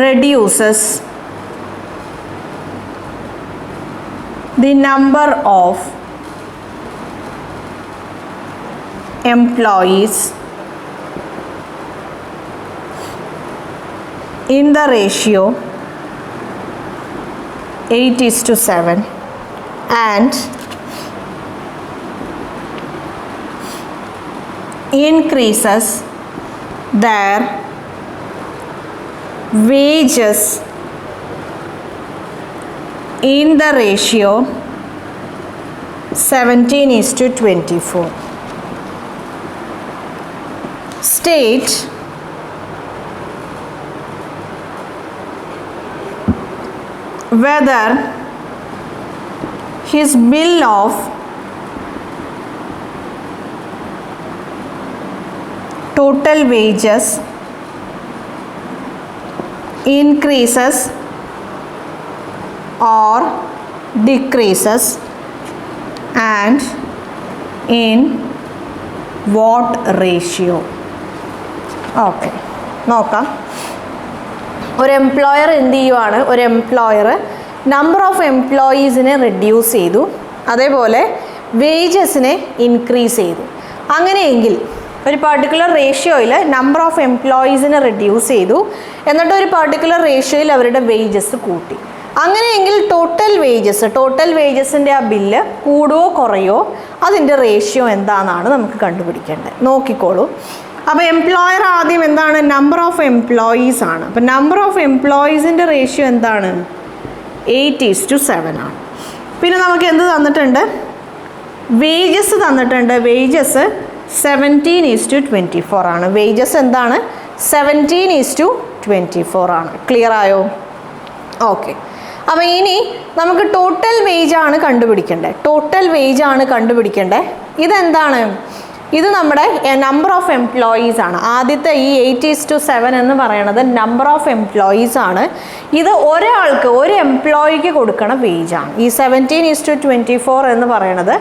Speaker 1: reduces the number of employees in the ratio 8:7 and increases their wages in the ratio 17:24. State whether his bill of total wages increases or decreases and in what ratio. Okay നോക്കാം. ഒരു എംപ്ലോയർ എന്ത് ചെയ്യുവാണ്, ഒരു എംപ്ലോയർ നമ്പർ ഓഫ് എംപ്ലോയീസിനെ റെഡ്യൂസ് ചെയ്തു, അതേപോലെ വേജസിനെ ഇൻക്രീസ് ചെയ്തു. അങ്ങനെയെങ്കിൽ ഒരു പർട്ടിക്കുലർ റേഷ്യോയിൽ നമ്പർ ഓഫ് എംപ്ലോയീസിനെ റെഡ്യൂസ് ചെയ്തു, എന്നിട്ട് ഒരു പർട്ടിക്കുലർ റേഷ്യോയിൽ അവരുടെ വേജസ് കൂട്ടി. അങ്ങനെയെങ്കിൽ ടോട്ടൽ വേജസിൻ്റെ ആ ബില്ല് കൂടുകയോ കുറയോ അതിൻ്റെ റേഷ്യോ എന്താണെന്നാണ് നമുക്ക് കണ്ടുപിടിക്കേണ്ടത്. നോക്കിക്കോളൂ. അപ്പോൾ എംപ്ലോയർ ആദ്യം എന്താണ്, നമ്പർ ഓഫ് എംപ്ലോയീസ് ആണ്. അപ്പോൾ നമ്പർ ഓഫ് എംപ്ലോയീസിൻ്റെ റേഷ്യോ എന്താണ്, 8:7 ആണ്. പിന്നെ നമുക്ക് എന്ത് തന്നിട്ടുണ്ട്, വേജസ് തന്നിട്ടുണ്ട്. വേജസ് 17:24 ആണ്. വേജസ് എന്താണ്, 17:24 ആണ്. ക്ലിയർ ആയോ? ഓക്കെ. അപ്പോൾ ഇനി നമുക്ക് ടോട്ടൽ വേജ് ആണ് കണ്ടുപിടിക്കേണ്ടത്. ഇതെന്താണ്, ഇത് നമ്മുടെ നമ്പർ ഓഫ് എംപ്ലോയീസ് ആണ്. ആദ്യത്തെ ഈ 8:7 എന്ന് പറയുന്നത് നമ്പർ ഓഫ് എംപ്ലോയീസ് ആണ്. ഇത് ഒരാൾക്ക്, ഒരു എംപ്ലോയിക്ക് കൊടുക്കണ വേജാണ്. ഈ 17:24 എന്ന് പറയുന്നത്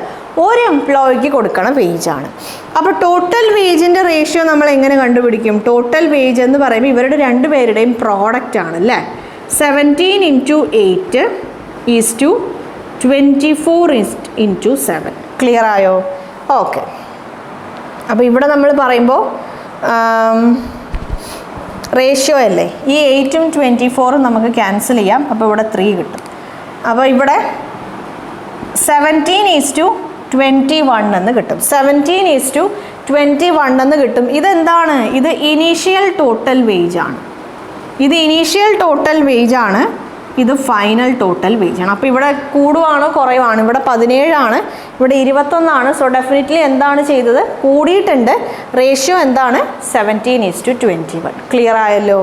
Speaker 1: ഒരു എംപ്ലോയിക്ക് കൊടുക്കണ വേജാണ്. അപ്പോൾ ടോട്ടൽ വേജിൻ്റെ റേഷ്യോ നമ്മൾ എങ്ങനെ കണ്ടുപിടിക്കും? ടോട്ടൽ വേജ് എന്ന് പറയുമ്പോൾ ഇവരുടെ രണ്ടുപേരുടെയും പ്രോഡക്റ്റ് ആണ് അല്ലേ. 17 × 8 = 24 × 7. ക്ലിയർ ആയോ? ഓക്കെ. അപ്പോൾ ഇവിടെ നമ്മൾ പറയുമ്പോൾ റേഷ്യോ അല്ലേ, ഈ 8ഉം 24ഉം നമുക്ക് ക്യാൻസൽ ചെയ്യാം. അപ്പോൾ ഇവിടെ 3 കിട്ടും. അപ്പോൾ ഇവിടെ 17:21 എന്ന് കിട്ടും. 17:21 എന്ന് കിട്ടും. ഇതെന്താണ്, ഇത് ഇനീഷ്യൽ ടോട്ടൽ വേജ് ആണ്. ഇത് ഫൈനൽ ടോട്ടൽ വേജ് ആണ്. അപ്പോൾ ഇവിടെ കൂടുവാണോ കുറയുവാണ്? ഇവിടെ 17 ആണ്, ഇവിടെ 21 ആണ്. സോ ഡെഫിനറ്റ്ലി എന്താണ് ചെയ്തത്, കൂടിയിട്ടുണ്ട്. റേഷ്യോ എന്താണ്, 17:21. ക്ലിയർ ആയല്ലോ?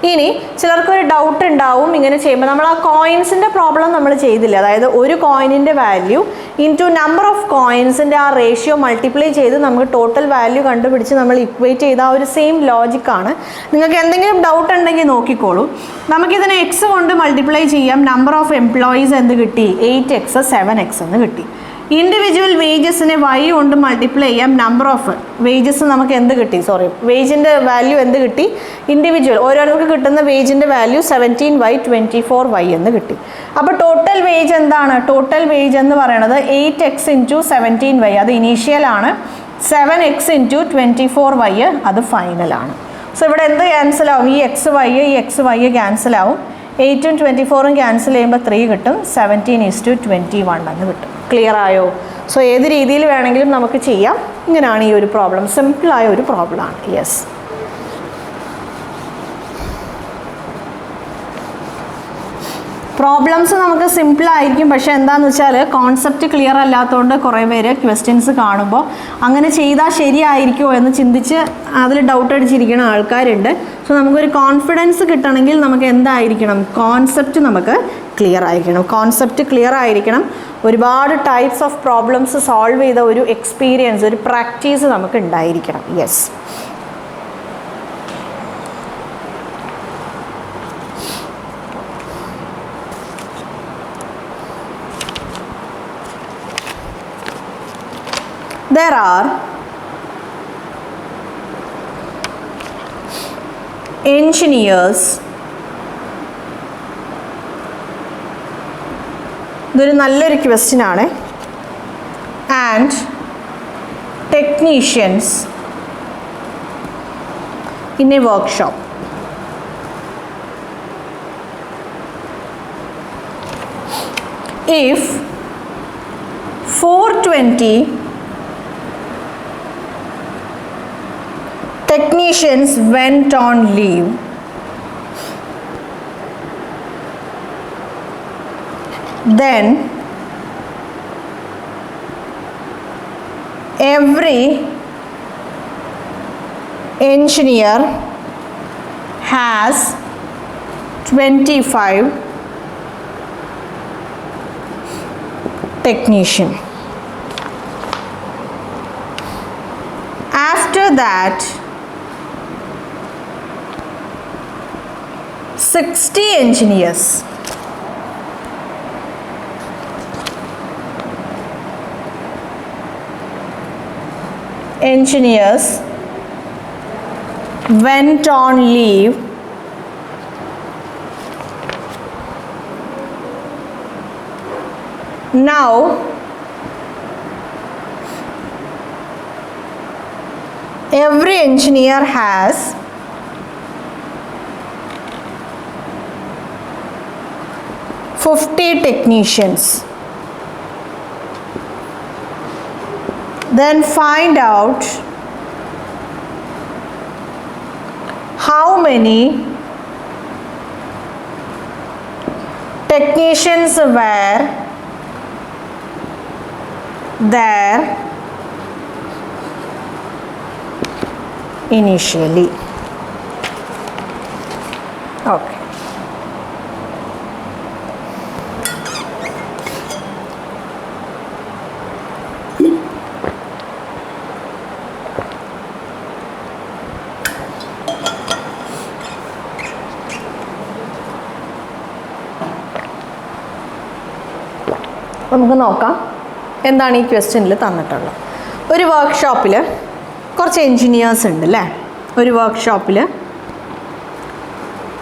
Speaker 1: ഇനി ചിലർക്കൊരു ഡൗട്ട് ഉണ്ടാവും ഇങ്ങനെ ചെയ്യുമ്പോൾ. നമ്മൾ ആ കോയിൻസിൻ്റെ പ്രോബ്ലം നമ്മൾ ചെയ്തില്ല. അതായത് ഒരു കോയിനിൻ്റെ വാല്യൂ ഇൻറ്റു നമ്പർ ഓഫ് കോയിൻസിൻ്റെ ആ റേഷ്യോ മൾട്ടിപ്ലൈ ചെയ്ത് നമുക്ക് ടോട്ടൽ വാല്യൂ കണ്ടുപിടിച്ച് നമ്മൾ ഇക്വേറ്റ് ചെയ്ത ആ ഒരു സെയിം ലോജിക്കാണ്. നിങ്ങൾക്ക് എന്തെങ്കിലും ഡൗട്ട് ഉണ്ടെങ്കിൽ നോക്കിക്കോളൂ. നമുക്കിതിനെ എക്സ് കൊണ്ട് മൾട്ടിപ്ലൈ ചെയ്യാം. നമ്പർ ഓഫ് എംപ്ലോയീസ് എന്ത് കിട്ടി, 8x 7x എന്ന് കിട്ടി. ഇൻഡിവിജ്വൽ വേജസിനെ y കൊണ്ട് മൾട്ടിപ്ലൈ ചെയ്യാം. നമ്പർ ഓഫ് വേജസ് നമുക്ക് എന്ത് കിട്ടി, വേജിൻ്റെ വാല്യൂ എന്ത് കിട്ടി, ഇൻഡിവിജ്വൽ ഓരോരുത്തർക്ക് കിട്ടുന്ന വേജിൻ്റെ വാല്യൂ 17y 24y എന്ന് കിട്ടി. അപ്പോൾ ടോട്ടൽ വേജ് എന്താണ്, ടോട്ടൽ വേജ് എന്ന് പറയുന്നത് 8x × 17y അത് ഇനീഷ്യലാണ്, 7x × 24y അത് ഫൈനലാണ്. സോ ഇവിടെ എന്ത് ക്യാൻസൽ ആവും, ഈ എക്സ് വൈ ക്യാൻസൽ ആവും. 8ഉം 24ഉം ക്യാൻസൽ ചെയ്യുമ്പോൾ 3 കിട്ടും. 17:21 എന്ന് കിട്ടും. ക്ലിയർ ആയോ? സോ ഏത് രീതിയിൽ വേണമെങ്കിലും നമുക്ക് ചെയ്യാം. ഇങ്ങനെയാണ് ഈ ഒരു പ്രോബ്ലം, സിമ്പിളായ ഒരു പ്രോബ്ലമാണ്. യെസ്. പ്രോബ്ലംസ് നമുക്ക് സിമ്പിളായിരിക്കും, പക്ഷേ എന്താണെന്ന് വെച്ചാൽ കോൺസെപ്റ്റ് ക്ലിയർ അല്ലാത്തതുകൊണ്ട് കുറേ പേര് ക്വസ്റ്റ്യൻസ് കാണുമ്പോൾ അങ്ങനെ ചെയ്താൽ ശരിയായിരിക്കുമോ എന്ന് ചിന്തിച്ച് അതിൽ ഡൗട്ട് അടിച്ചിരിക്കുന്ന ആൾക്കാരുണ്ട്. സോ നമുക്കൊരു കോൺഫിഡൻസ് കിട്ടണമെങ്കിൽ നമുക്ക് എന്തായിരിക്കണം, കോൺസെപ്റ്റ് നമുക്ക് ക്ലിയർ ആയിരിക്കണം. ഒരുപാട് ടൈപ്സ് ഓഫ് പ്രോബ്ലംസ് സോൾവ് ചെയ്ത ഒരു എക്സ്പീരിയൻസ്, ഒരു പ്രാക്ടീസ് നമുക്ക് ഉണ്ടായിരിക്കണം. യെസ്. There are engineers, ഇതൊരു നല്ലൊരു ക്വസ്റ്റ്യൻ ആണ്, and technicians in a workshop. If 420 technicians went on leave, then every engineer has 25 technician. After that 60 engineers went on leave. Now every engineer has 50 technicians. Then find out how many technicians were there initially. Okay. നമുക്ക് നോക്കാം എന്താണ് ഈ ക്വസ്റ്റ്യനിൽ തന്നിട്ടുള്ളത്. ഒരു വർക്ക്ഷോപ്പിൽ കുറച്ച് എൻജിനീയേഴ്സ് ഉണ്ട് അല്ലേ, ഒരു വർക്ക്ഷോപ്പിൽ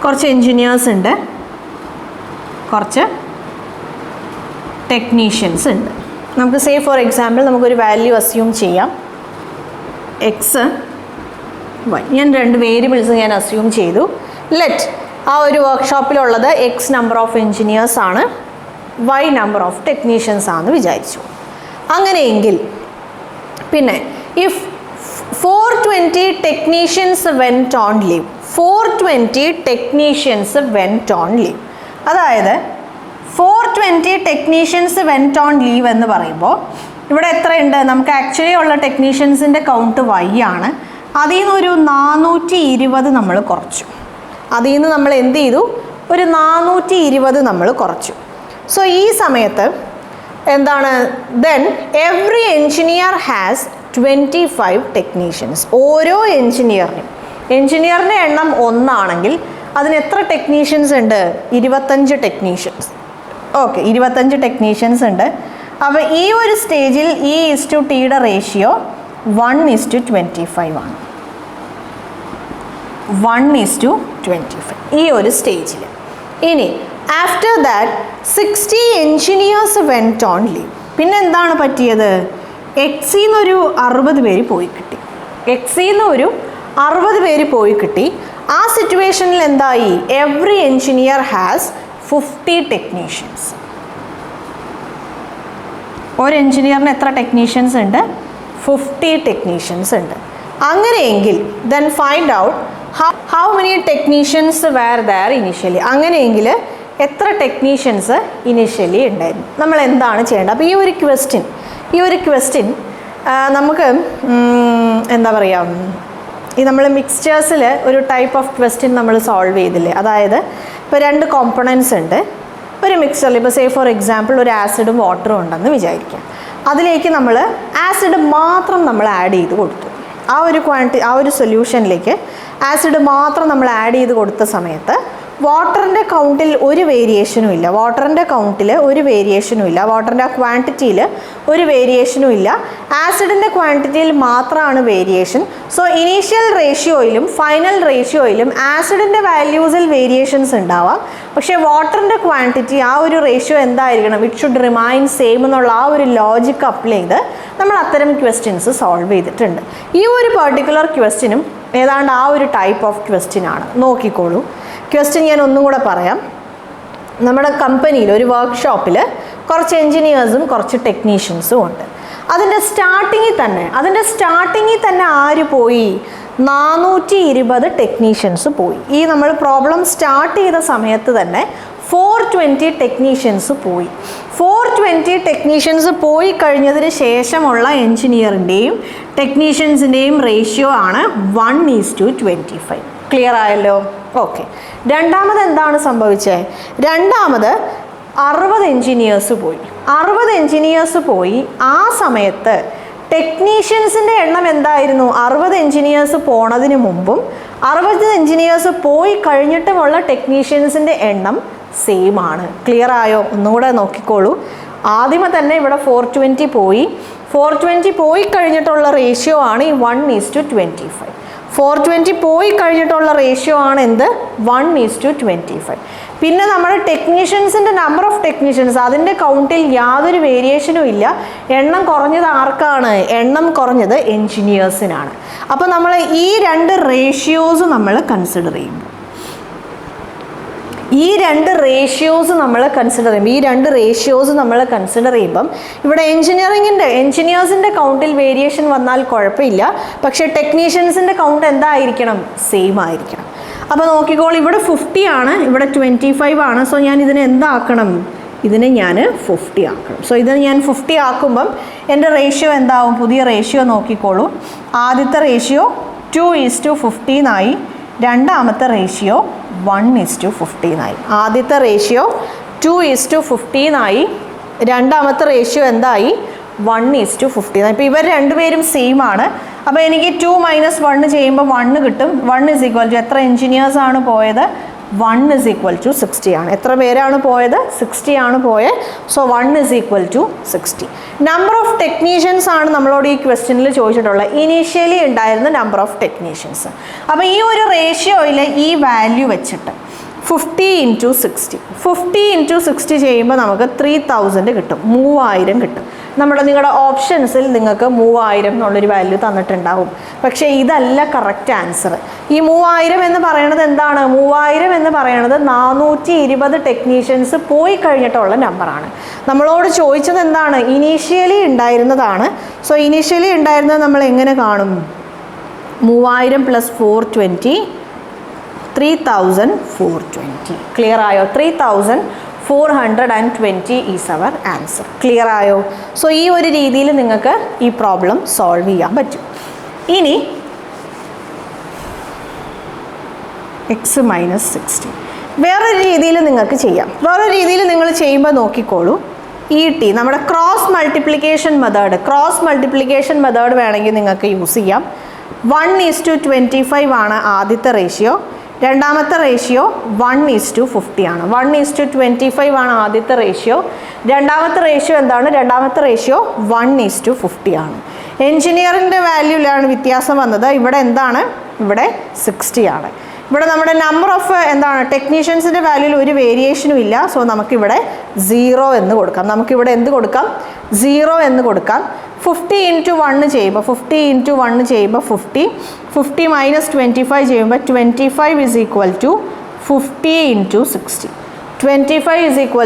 Speaker 1: കുറച്ച് എൻജിനീയേഴ്സ് ഉണ്ട്, കുറച്ച് ടെക്നീഷ്യൻസ് ഉണ്ട്. നമുക്ക് സേ ഫോർ എക്സാമ്പിൾ നമുക്കൊരു വാല്യൂ അസ്യൂം ചെയ്യാം, എക്സ് വൈ. ഞാൻ രണ്ട് വേരിയബിൾസ് ഞാൻ അസ്യൂം ചെയ്തു. ലെറ്റ് ആ ഒരു വർക്ക്ഷോപ്പിലുള്ളത് എക്സ് നമ്പർ ഓഫ് എൻജിനീയേഴ്സ് ആണ്, വൈ നമ്പർ ഓഫ് ടെക്നീഷ്യൻസ് ആണെന്ന് വിചാരിച്ചു. അങ്ങനെയെങ്കിൽ പിന്നെ if 420 technicians went on leave, 420 technicians went on leave, അതായത് 420 ടെക്നീഷ്യൻസ് വെൻറ്റ് ഓൺ ലീവ് എന്ന് പറയുമ്പോൾ ഇവിടെ എത്രയുണ്ട്, നമുക്ക് ആക്ച്വലി ഉള്ള ടെക്നീഷ്യൻസിൻ്റെ കൗണ്ട് വൈ ആണ്. അതിൽ നിന്നൊരു 420 നമ്മൾ കുറച്ചു, അതിൽ നിന്ന് നമ്മൾ എന്ത് ചെയ്തു, ഒരു 420 നമ്മൾ കുറച്ചു. സോ ഈ സമയത്ത് എന്താണ്, then every engineer has 25 technicians. ഓരോ എൻജിനീയറിൻ്റെ എണ്ണം 1 ആണെങ്കിൽ അതിന് എത്ര ടെക്നീഷ്യൻസ് ഉണ്ട്, 25 ടെക്നീഷ്യൻസ്. ഓക്കെ, 25 ടെക്നീഷ്യൻസ് ഉണ്ട്. അപ്പോൾ ഈ ഒരു സ്റ്റേജിൽ E is to T യുടെ റേഷ്യോ 1:25 ആണ്, 1:25 ഈ ഒരു സ്റ്റേജിൽ. ഇനി after that 60 engineers went on leave. പിന്നെ എന്താണ് പറ്റിയത്, എക്സിൽ നിന്നൊരു 60 പേര് പോയി കിട്ടി, എക്സിൽ നിന്ന് ഒരു 60 പേര് പോയി കിട്ടി. ആ സിറ്റുവേഷനിൽ എന്തായി, എവറി എൻജിനീയർ ഹാസ് 50 ടെക്നീഷ്യൻസ്. ഒരു എൻജിനീയറിന് എത്ര ടെക്നീഷ്യൻസ് ഉണ്ട്, 50 ടെക്നീഷ്യൻസ് ഉണ്ട്. അങ്ങനെയെങ്കിൽ then find out how many technicians were there initially. അങ്ങനെയെങ്കിൽ എത്ര ടെക്നീഷ്യൻസ് ഇനിഷ്യലി ഉണ്ടായിരുന്നു. നമ്മൾ എന്താണ് ചെയ്യേണ്ടത്, അപ്പോൾ ഈ ഒരു ക്വസ്റ്റ്യൻ നമുക്ക് എന്താ പറയുക, ഈ നമ്മൾ മിക്സ്ചേഴ്സിൽ ഒരു ടൈപ്പ് ഓഫ് ക്വസ്റ്റ്യൻ നമ്മൾ സോൾവ് ചെയ്തില്ലേ, അതായത് ഇപ്പോൾ 2 കോമ്പണൻസ് ഉണ്ട് ഒരു മിക്സറിൽ. ഇപ്പോൾ സേ ഫോർ എക്സാമ്പിൾ ഒരു ആസിഡും വാട്ടറും ഉണ്ടെന്ന് വിചാരിക്കാം. അതിലേക്ക് നമ്മൾ ആസിഡ് മാത്രം നമ്മൾ ആഡ് ചെയ്ത് കൊടുത്തു, ആ ഒരു സൊല്യൂഷനിലേക്ക് ആസിഡ് മാത്രം നമ്മൾ ആഡ് ചെയ്ത് കൊടുത്ത സമയത്ത് വാട്ടറിൻ്റെ കൗണ്ടിൽ ഒരു വേരിയേഷനും ഇല്ല, വാട്ടറിൻ്റെ കൗണ്ടിൽ ഒരു വേരിയേഷനും ഇല്ല, വാട്ടറിൻ്റെ ക്വാണ്ടിറ്റിയിൽ ഒരു വേരിയേഷനും ഇല്ല. ആസിഡിൻ്റെ ക്വാണ്ടിറ്റിയിൽ മാത്രമാണ് വേരിയേഷൻ. സോ ഇനീഷ്യൽ റേഷ്യോയിലും ഫൈനൽ റേഷ്യോയിലും ആസിഡിൻ്റെ വാല്യൂസിൽ വേരിയേഷൻസ് ഉണ്ടാവാം, പക്ഷേ വാട്ടറിൻ്റെ ക്വാണ്ടിറ്റി ആ ഒരു റേഷ്യോ എന്തായിരിക്കണം, ഇറ്റ് ഷുഡ് റിമൈൻ സെയിം എന്നുള്ള ആ ഒരു ലോജിക്ക് അപ്ലൈ ചെയ്ത് നമ്മൾ അത്തരം ക്വസ്റ്റ്യൻസ് സോൾവ് ചെയ്തിട്ടുണ്ട്. ഈ ഒരു പെർട്ടിക്കുലർ ക്വസ്റ്റ്യനും ഏതാണ്ട് ആ ഒരു ടൈപ്പ് ഓഫ് ക്വസ്റ്റ്യൻ ആണ്. നോക്കിക്കോളൂ, ക്വസ്റ്റ്യൻ ഞാൻ ഒന്നും കൂടെ പറയാം. നമ്മുടെ കമ്പനിയിൽ ഒരു വർക്ക്ഷോപ്പിൽ കുറച്ച് എൻജിനീയേഴ്സും കുറച്ച് ടെക്നീഷ്യൻസും ഉണ്ട്. അതിൻ്റെ സ്റ്റാർട്ടിങ്ങിൽ തന്നെ ആര് പോയി? 420 ടെക്നീഷ്യൻസ് പോയി. ഈ നമ്മൾ പ്രോബ്ലം സ്റ്റാർട്ട് ചെയ്ത സമയത്ത് തന്നെ 420 ടെക്നീഷ്യൻസ് പോയി. 420 ടെക്നീഷ്യൻസ് പോയി കഴിഞ്ഞതിന് ശേഷമുള്ള എൻജിനീയറിൻ്റെയും ടെക്നീഷ്യൻസിൻ്റെയും റേഷ്യോ ആണ് 1:25. ക്ലിയർ ആയല്ലോ? ഓക്കെ. രണ്ടാമത് എന്താണ് സംഭവിച്ചത്? രണ്ടാമത് 60 എൻജിനീയേഴ്സ് പോയി. 60 എൻജിനീയേഴ്സ് പോയി. ആ സമയത്ത് ടെക്നീഷ്യൻസിൻ്റെ എണ്ണം എന്തായിരുന്നു? 60 എൻജിനീയേഴ്സ് പോണതിന് മുമ്പും 60 എൻജിനീയേഴ്സ് പോയി കഴിഞ്ഞിട്ടുമുള്ള ടെക്നീഷ്യൻസിൻ്റെ എണ്ണം സെയിം ആണ്. ക്ലിയർ ആയോ? ഒന്നുകൂടെ നോക്കിക്കോളൂ. ആദ്യമേ തന്നെ ഇവിടെ 420 പോയി. 420 പോയി കഴിഞ്ഞിട്ടുള്ള റേഷ്യോ ആണ് ഈ 1:25. 420 പോയി കഴിഞ്ഞിട്ടുള്ള റേഷ്യോ ആണ് എന്ത്? 1:25. പിന്നെ നമ്മുടെ ടെക്നീഷ്യൻസിൻ്റെ നമ്പർ ഓഫ് ടെക്നീഷ്യൻസ് അതിൻ്റെ കൗണ്ടിൽ യാതൊരു വേരിയേഷനും ഇല്ല. എണ്ണം കുറഞ്ഞത് ആർക്കാണ്? എണ്ണം കുറഞ്ഞത് എൻജിനീയേഴ്സിനാണ്. അപ്പോൾ നമ്മൾ ഈ രണ്ട് റേഷ്യോസ് നമ്മൾ കൺസിഡർ ചെയ്യുമ്പോൾ ഈ രണ്ട് റേഷ്യോസ് നമ്മൾ കൺസിഡർ ചെയ്യുമ്പം ഇവിടെ എൻജിനീയേഴ്സിൻ്റെ കൗണ്ടിൽ വേരിയേഷൻ വന്നാൽ കുഴപ്പമില്ല, പക്ഷേ ടെക്നീഷ്യൻസിൻ്റെ കൗണ്ട് എന്തായിരിക്കണം? സെയിം ആയിരിക്കണം. അപ്പോൾ നോക്കിക്കോൾ, ഇവിടെ 50 ആണ്, ഇവിടെ 25 ആണ്. സോ ഞാൻ ഇതിനെ എന്താക്കണം? ഇതിനെ ഞാൻ 50 ആക്കണം. സോ ഇതിനെ ഞാൻ 50 ആക്കുമ്പം എൻ്റെ റേഷ്യോ എന്താവും? പുതിയ റേഷ്യോ നോക്കിക്കോളൂ. ആദ്യത്തെ റേഷ്യോ 2:50 എന്നായി. രണ്ടാമത്തെ റേഷ്യോ 1:50 എന്നായി. ആദ്യത്തെ റേഷ്യോ 2:50 എന്നായി. രണ്ടാമത്തെ റേഷ്യോ എന്തായി? 1:50 എന്നായി. ഇപ്പോൾ ഇവർ രണ്ടുപേരും സെയിം ആണ്. അപ്പോൾ എനിക്ക് 2 - 1 ചെയ്യുമ്പോൾ 1 കിട്ടും. 1 എത്ര എൻജിനീയേഴ്സ് ആണ് പോയത്? 1 60 ആണ്. എത്ര പേരാണ് പോയത്? 60 ആണ് പോയത്. സോ 1 60. നമ്പർ ഓഫ് ടെക്നീഷ്യൻസ് ആണ് നമ്മളോട് ഈ ക്വസ്റ്റ്യനിൽ ചോദിച്ചിട്ടുള്ളത്. ഇനീഷ്യലി ഉണ്ടായിരുന്ന നമ്പർ ഓഫ് ടെക്നീഷ്യൻസ്. അപ്പോൾ ഈ ഒരു റേഷ്യോയിൽ ഈ വാല്യൂ വെച്ചിട്ട് 50 × 60 50 × 60 ചെയ്യുമ്പോൾ നമുക്ക് 3000 കിട്ടും, 3000 കിട്ടും. നിങ്ങളുടെ ഓപ്ഷൻസിൽ നിങ്ങൾക്ക് 3000 എന്നുള്ളൊരു വാല്യൂ തന്നിട്ടുണ്ടാവും. പക്ഷേ ഇതല്ല കറക്റ്റ് ആൻസർ. ഈ 3000 എന്ന് പറയുന്നത് എന്താണ്? 3000 എന്ന് പറയുന്നത് 420 ടെക്നീഷ്യൻസ് പോയി കഴിഞ്ഞിട്ടുള്ള നമ്പറാണ്. നമ്മളോട് ചോദിച്ചത് എന്താണ്? ഇനീഷ്യലി ഉണ്ടായിരുന്നതാണ്. സോ ഇനീഷ്യലി ഉണ്ടായിരുന്നത് നമ്മൾ എങ്ങനെ കാണും? 3000 + 420 3420. ക്ലിയർ ആയോ? 3420 ഈസ് അവർ ആൻസർ. ക്ലിയർ ആയോ? സോ ഈ ഒരു രീതിയിൽ നിങ്ങൾക്ക് ഈ പ്രോബ്ലം സോൾവ് ചെയ്യാൻ പറ്റും. ഇനി x - 60 വേറൊരു രീതിയിൽ നിങ്ങൾക്ക് ചെയ്യാം. വേറൊരു രീതിയിൽ നിങ്ങൾ ചെയ്യുമ്പോൾ നോക്കിക്കോളൂ. ET നമ്മുടെ ക്രോസ് മൾട്ടിപ്ലിക്കേഷൻ മെത്തേഡ് വേണമെങ്കിൽ നിങ്ങൾക്ക് യൂസ് ചെയ്യാം. 1:25 ആണ് ആദ്യത്തെ റേഷ്യോ. രണ്ടാമത്തെ റേഷ്യോ 1:50 ആണ്. 1:25 ആണ് ആദ്യത്തെ റേഷ്യോ. രണ്ടാമത്തെ റേഷ്യോ എന്താണ്? രണ്ടാമത്തെ റേഷ്യോ 1:50 ആണ്. എൻജിനീയറിൻ്റെ വാല്യൂലാണ് വ്യത്യാസം വന്നത്. ഇവിടെ എന്താണ്? ഇവിടെ 60 ആണ്. ഇവിടെ നമ്മുടെ നമ്പർ ഓഫ് എന്താണ്? ടെക്നീഷ്യൻസിൻ്റെ വാല്യൂയിൽ ഒരു വേരിയേഷനും ഇല്ല. സോ നമുക്കിവിടെ 0 എന്ന് കൊടുക്കാം. നമുക്കിവിടെ എന്ത് കൊടുക്കാം? 0 എന്ന് കൊടുക്കാം. 50 × 1 ചെയ്യുമ്പോൾ 50 × 1 ചെയ്യുമ്പോൾ 50 50 - 25 ചെയ്യുമ്പോൾ 25 = 50 × 60. 25 =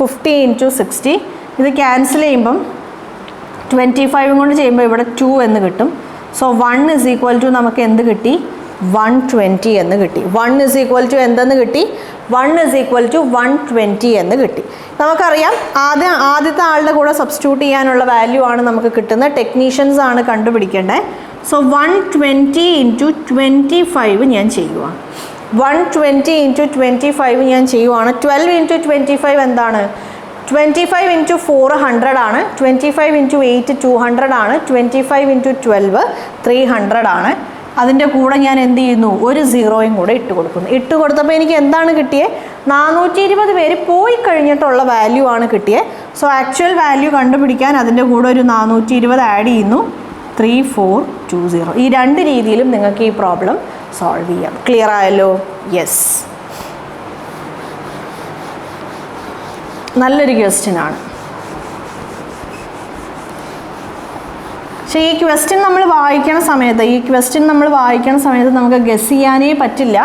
Speaker 1: 50 × 60. ഇത് ക്യാൻസൽ ചെയ്യുമ്പം 25 കൊണ്ട് ചെയ്യുമ്പോൾ ഇവിടെ 2 എന്ന് കിട്ടും. സോ 1 നമുക്ക് എന്ത് കിട്ടി? 120 എന്ന് കിട്ടി. 1 എന്തെന്ന് കിട്ടി? 1 എന്ന് കിട്ടി. നമുക്കറിയാം ആദ്യത്തെ ആളുടെ കൂടെ സബ്സ്റ്റിറ്റ്യൂട്ട് ചെയ്യാനുള്ള വാല്യൂ ആണ് നമുക്ക് കിട്ടുന്നത്. ടെക്നീഷ്യൻസ് ആണ് കണ്ടുപിടിക്കേണ്ടത്. സോ 120 × 25 ഞാൻ ചെയ്യുവാണ്. 120 × 25 ഞാൻ ചെയ്യുവാണ്. 12 × 25 എന്താണ്? 25 × 4 100 ആണ്. 25 × 8 200 ആണ്. 25 × 12 300 ആണ്. അതിൻ്റെ കൂടെ ഞാൻ എന്ത് ചെയ്യുന്നു, ഒരു സീറോയും കൂടെ ഇട്ട് കൊടുക്കുന്നു. ഇട്ട് കൊടുത്തപ്പോൾ എനിക്ക് എന്താണ് കിട്ടിയത്, 420 പേര് പോയി കഴിഞ്ഞിട്ടുള്ള വാല്യൂ ആണ് കിട്ടിയത്. സോ ആക്ച്വൽ വാല്യൂ കണ്ടുപിടിക്കാൻ അതിൻ്റെ കൂടെ ഒരു 420 ആഡ് ചെയ്യുന്നു. 3420. ഈ രണ്ട് രീതിയിലും നിങ്ങൾക്ക് ഈ പ്രോബ്ലം സോൾവ് ചെയ്യാം. ക്ലിയർ ആയല്ലോ? യെസ്, നല്ലൊരു ക്വസ്റ്റ്യൻ ആണ്. പക്ഷേ ഈ ക്വസ്റ്റ്യൻ നമ്മൾ വായിക്കണ സമയത്ത് നമുക്ക് ഗസ് ചെയ്യാനേ പറ്റില്ല.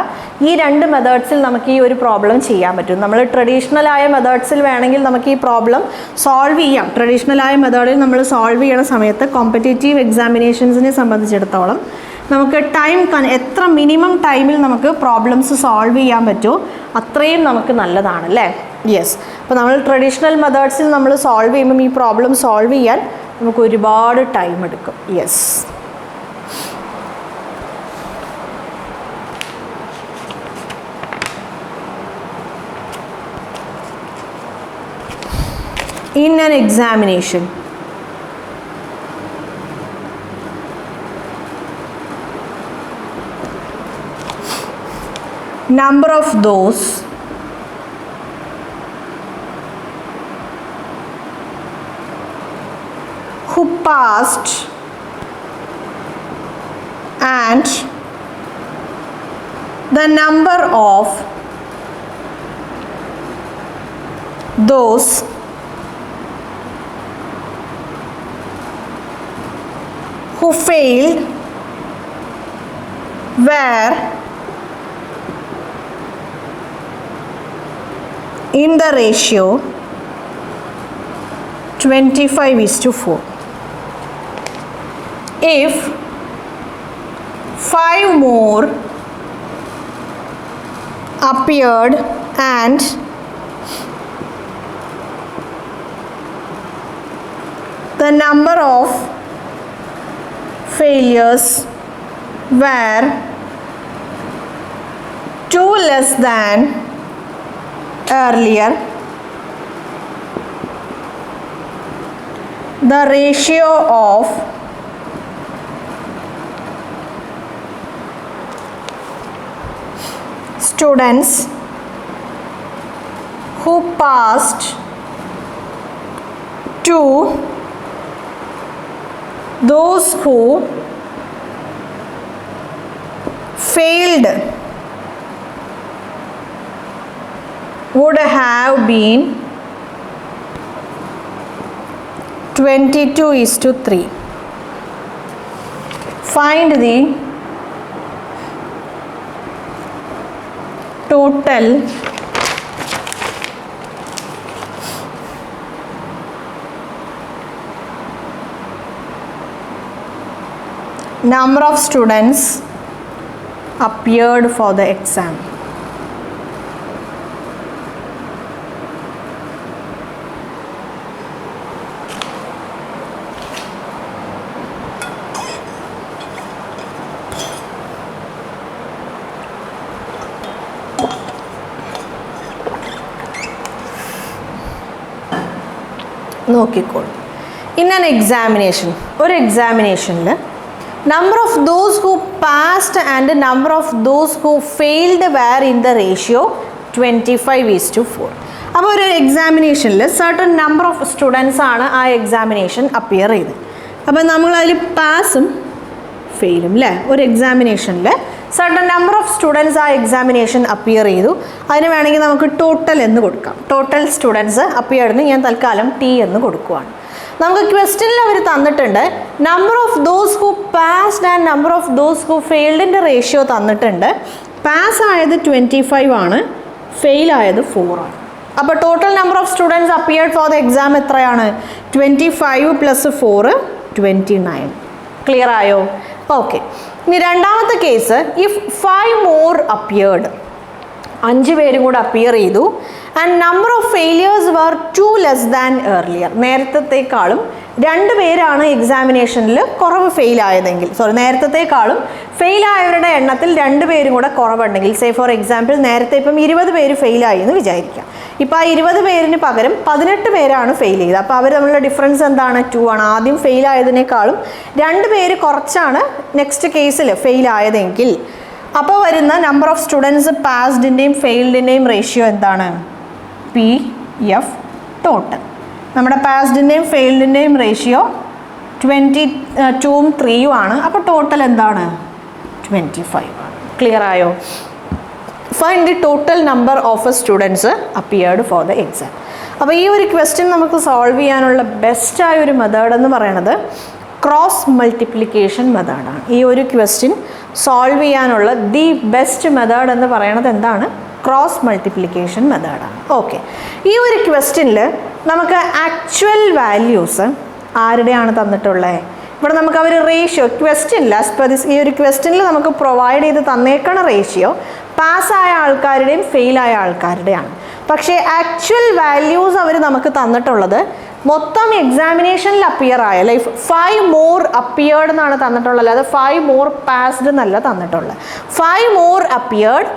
Speaker 1: ഈ രണ്ട് മെത്തേഡ്സിൽ നമുക്ക് ഈ ഒരു പ്രോബ്ലം ചെയ്യാൻ പറ്റും. നമ്മൾ ട്രഡീഷണലായ മെത്തേഡ്സിൽ വേണമെങ്കിൽ നമുക്ക് ഈ പ്രോബ്ലം സോൾവ് ചെയ്യാം. ട്രഡീഷണലായ മെത്തേഡിൽ നമ്മൾ സോൾവ് ചെയ്യണ സമയത്ത് കോമ്പറ്റേറ്റീവ് എക്സാമിനേഷൻസിനെ സംബന്ധിച്ചിടത്തോളം നമുക്ക് എത്ര മിനിമം ടൈമിൽ നമുക്ക് പ്രോബ്ലംസ് സോൾവ് ചെയ്യാൻ പറ്റുമോ അത്രയും നമുക്ക് നല്ലതാണ് അല്ലേ? യെസ്. അപ്പോൾ നമ്മൾ ട്രഡീഷണൽ മെത്തേഡ്സിൽ നമ്മൾ സോൾവ് ചെയ്യുമ്പം ഈ പ്രോബ്ലം സോൾവ് ചെയ്യാൻ നമുക്ക് ഒരുപാട് ടൈം എടുക്കും. Yes. In an examination, number of those who passed and the number of those who failed were in the ratio 25:4. If 5 more appeared and the number of failures were 2 less than earlier, the ratio of students who passed to those who failed would have been 22:3. Find the total number of students appeared for the exam. നോക്കിക്കോളൂ. ഇൻ ആൻ എക്സാമിനേഷൻ, ഒരു എക്സാമിനേഷനിൽ number of those who passed and number of those who failed were in the ratio 25:4. അപ്പോൾ ഒരു എക്സാമിനേഷനിൽ സർട്ടൺ നമ്പർ ഓഫ് സ്റ്റുഡൻസ് ആണ് ആ എക്സാമിനേഷൻ അപ്പിയർ ചെയ്ത്. അപ്പോൾ നമ്മളതിൽ പാസും ഫെയിലും അല്ലേ? ഒരു എക്സാമിനേഷനിൽ സർട്ടൺ നമ്പർ ഓഫ് സ്റ്റുഡൻസ് ആ എക്സാമിനേഷൻ അപ്പിയർ ചെയ്തു. അതിന് വേണമെങ്കിൽ നമുക്ക് ടോട്ടൽ എന്ന് കൊടുക്കാം. ടോട്ടൽ സ്റ്റുഡൻസ് അപ്പിയർഡിന് ഞാൻ തൽക്കാലം T എന്ന് കൊടുക്കുവാണ്. നമുക്ക് ക്വസ്റ്റ്യനിൽ അവർ തന്നിട്ടുണ്ട് number of those who passed and number of those who ഫെയിൽഡിൻ്റെ റേഷ്യോ തന്നിട്ടുണ്ട്. പാസ് ആയത് 25 ആണ്, ഫെയിൽ ആയത് 4 ആണ്. അപ്പോൾ total number of students appeared for the exam എത്രയാണ്? 25 + 4 29. ക്ലിയർ ആയോ? ഓക്കെ. ഇനി രണ്ടാമത്തെ കേസ്, ഇഫ് 5 more appeared, 5 പേരും കൂടെ അപ്പിയർ ചെയ്തു. And number of failures were 2 less than earlier. നേരത്തെക്കാളും 2 പേരാണ് എക്സാമിനേഷനിൽ കുറവ് ഫെയിലായതെങ്കിൽ, നേരത്തെക്കാളും ഫെയിലായവരുടെ എണ്ണത്തിൽ 2 പേരും കൂടെ കുറവുണ്ടെങ്കിൽ, സേ ഫോർ എക്സാമ്പിൾ നേരത്തെ ഇപ്പം 20 പേര് ഫെയിലായി എന്ന് വിചാരിക്കാം. ഇപ്പോൾ ആ 20 പേരിന് പകരം 18 പേരാണ് ഫെയിൽ ചെയ്തത്. അപ്പോൾ അവർ തമ്മിലുള്ള ഡിഫറൻസ് എന്താണ്? 2 ആണ്. ആദ്യം ഫെയിൽ ആയതിനേക്കാളും 2 പേര് കുറച്ചാണ് നെക്സ്റ്റ് കേസിൽ ഫെയിൽ ആയതെങ്കിൽ അപ്പോൾ വരുന്ന നമ്പർ ഓഫ് സ്റ്റുഡൻസ് പാസ്ഡിൻ്റെയും ഫെയിൽഡിൻ്റെയും റേഷ്യോ എന്താണ്? PF total. നമ്മുടെ പാസ്ഡിൻ്റെയും ഫെയിൽഡിൻ്റെയും റേഷ്യോ 22ഉം 3ഉം ആണ്. അപ്പോൾ ടോട്ടൽ എന്താണ്? 25 ആണ്. ക്ലിയർ ആയോ? Find the total number of students appeared for the exam. അപ്പോൾ ഈ ഒരു ക്വസ്റ്റ്യൻ നമുക്ക് സോൾവ് ചെയ്യാനുള്ള ബെസ്റ്റായ ഒരു മെത്തേഡ് എന്ന് പറയുന്നത് ക്രോസ് മൾട്ടിപ്ലിക്കേഷൻ മെത്തേഡാണ്. ഈ ഒരു ക്വസ്റ്റ്യൻ സോൾവ് ചെയ്യാനുള്ള ദി ബെസ്റ്റ് മെത്തേഡ് എന്ന് പറയുന്നത് എന്താണ്? ക്രോസ് മൾട്ടിപ്ലിക്കേഷൻ മെത്തേഡാണ്. ഓക്കെ, ഈ ഒരു ക്വസ്റ്റ്യനിൽ നമുക്ക് ആക്ച്വൽ വാല്യൂസ് ആരുടെയാണ് തന്നിട്ടുള്ളത്? ഇവിടെ നമുക്ക് അവർ റേഷ്യോ ക്വസ്റ്റ്യനില്ല, ഈ ഒരു ക്വസ്റ്റ്യനിൽ നമുക്ക് പ്രൊവൈഡ് ചെയ്ത് തന്നേക്കണ റേഷ്യോ പാസ്സായ ആൾക്കാരുടെയും ഫെയിലായ ആൾക്കാരുടെയാണ്. പക്ഷേ ആക്ച്വൽ വാല്യൂസ് അവർ നമുക്ക് തന്നിട്ടുള്ളത് മൊത്തം എക്സാമിനേഷനിൽ അപ്പിയർ ആയ 5 മോർ അപ്പിയേർഡ് എന്നാണ് തന്നിട്ടുള്ളത്, അല്ലാതെ 5 മോർ പാസ്ഡ് എന്നല്ല തന്നിട്ടുള്ളത്. 5 more appeared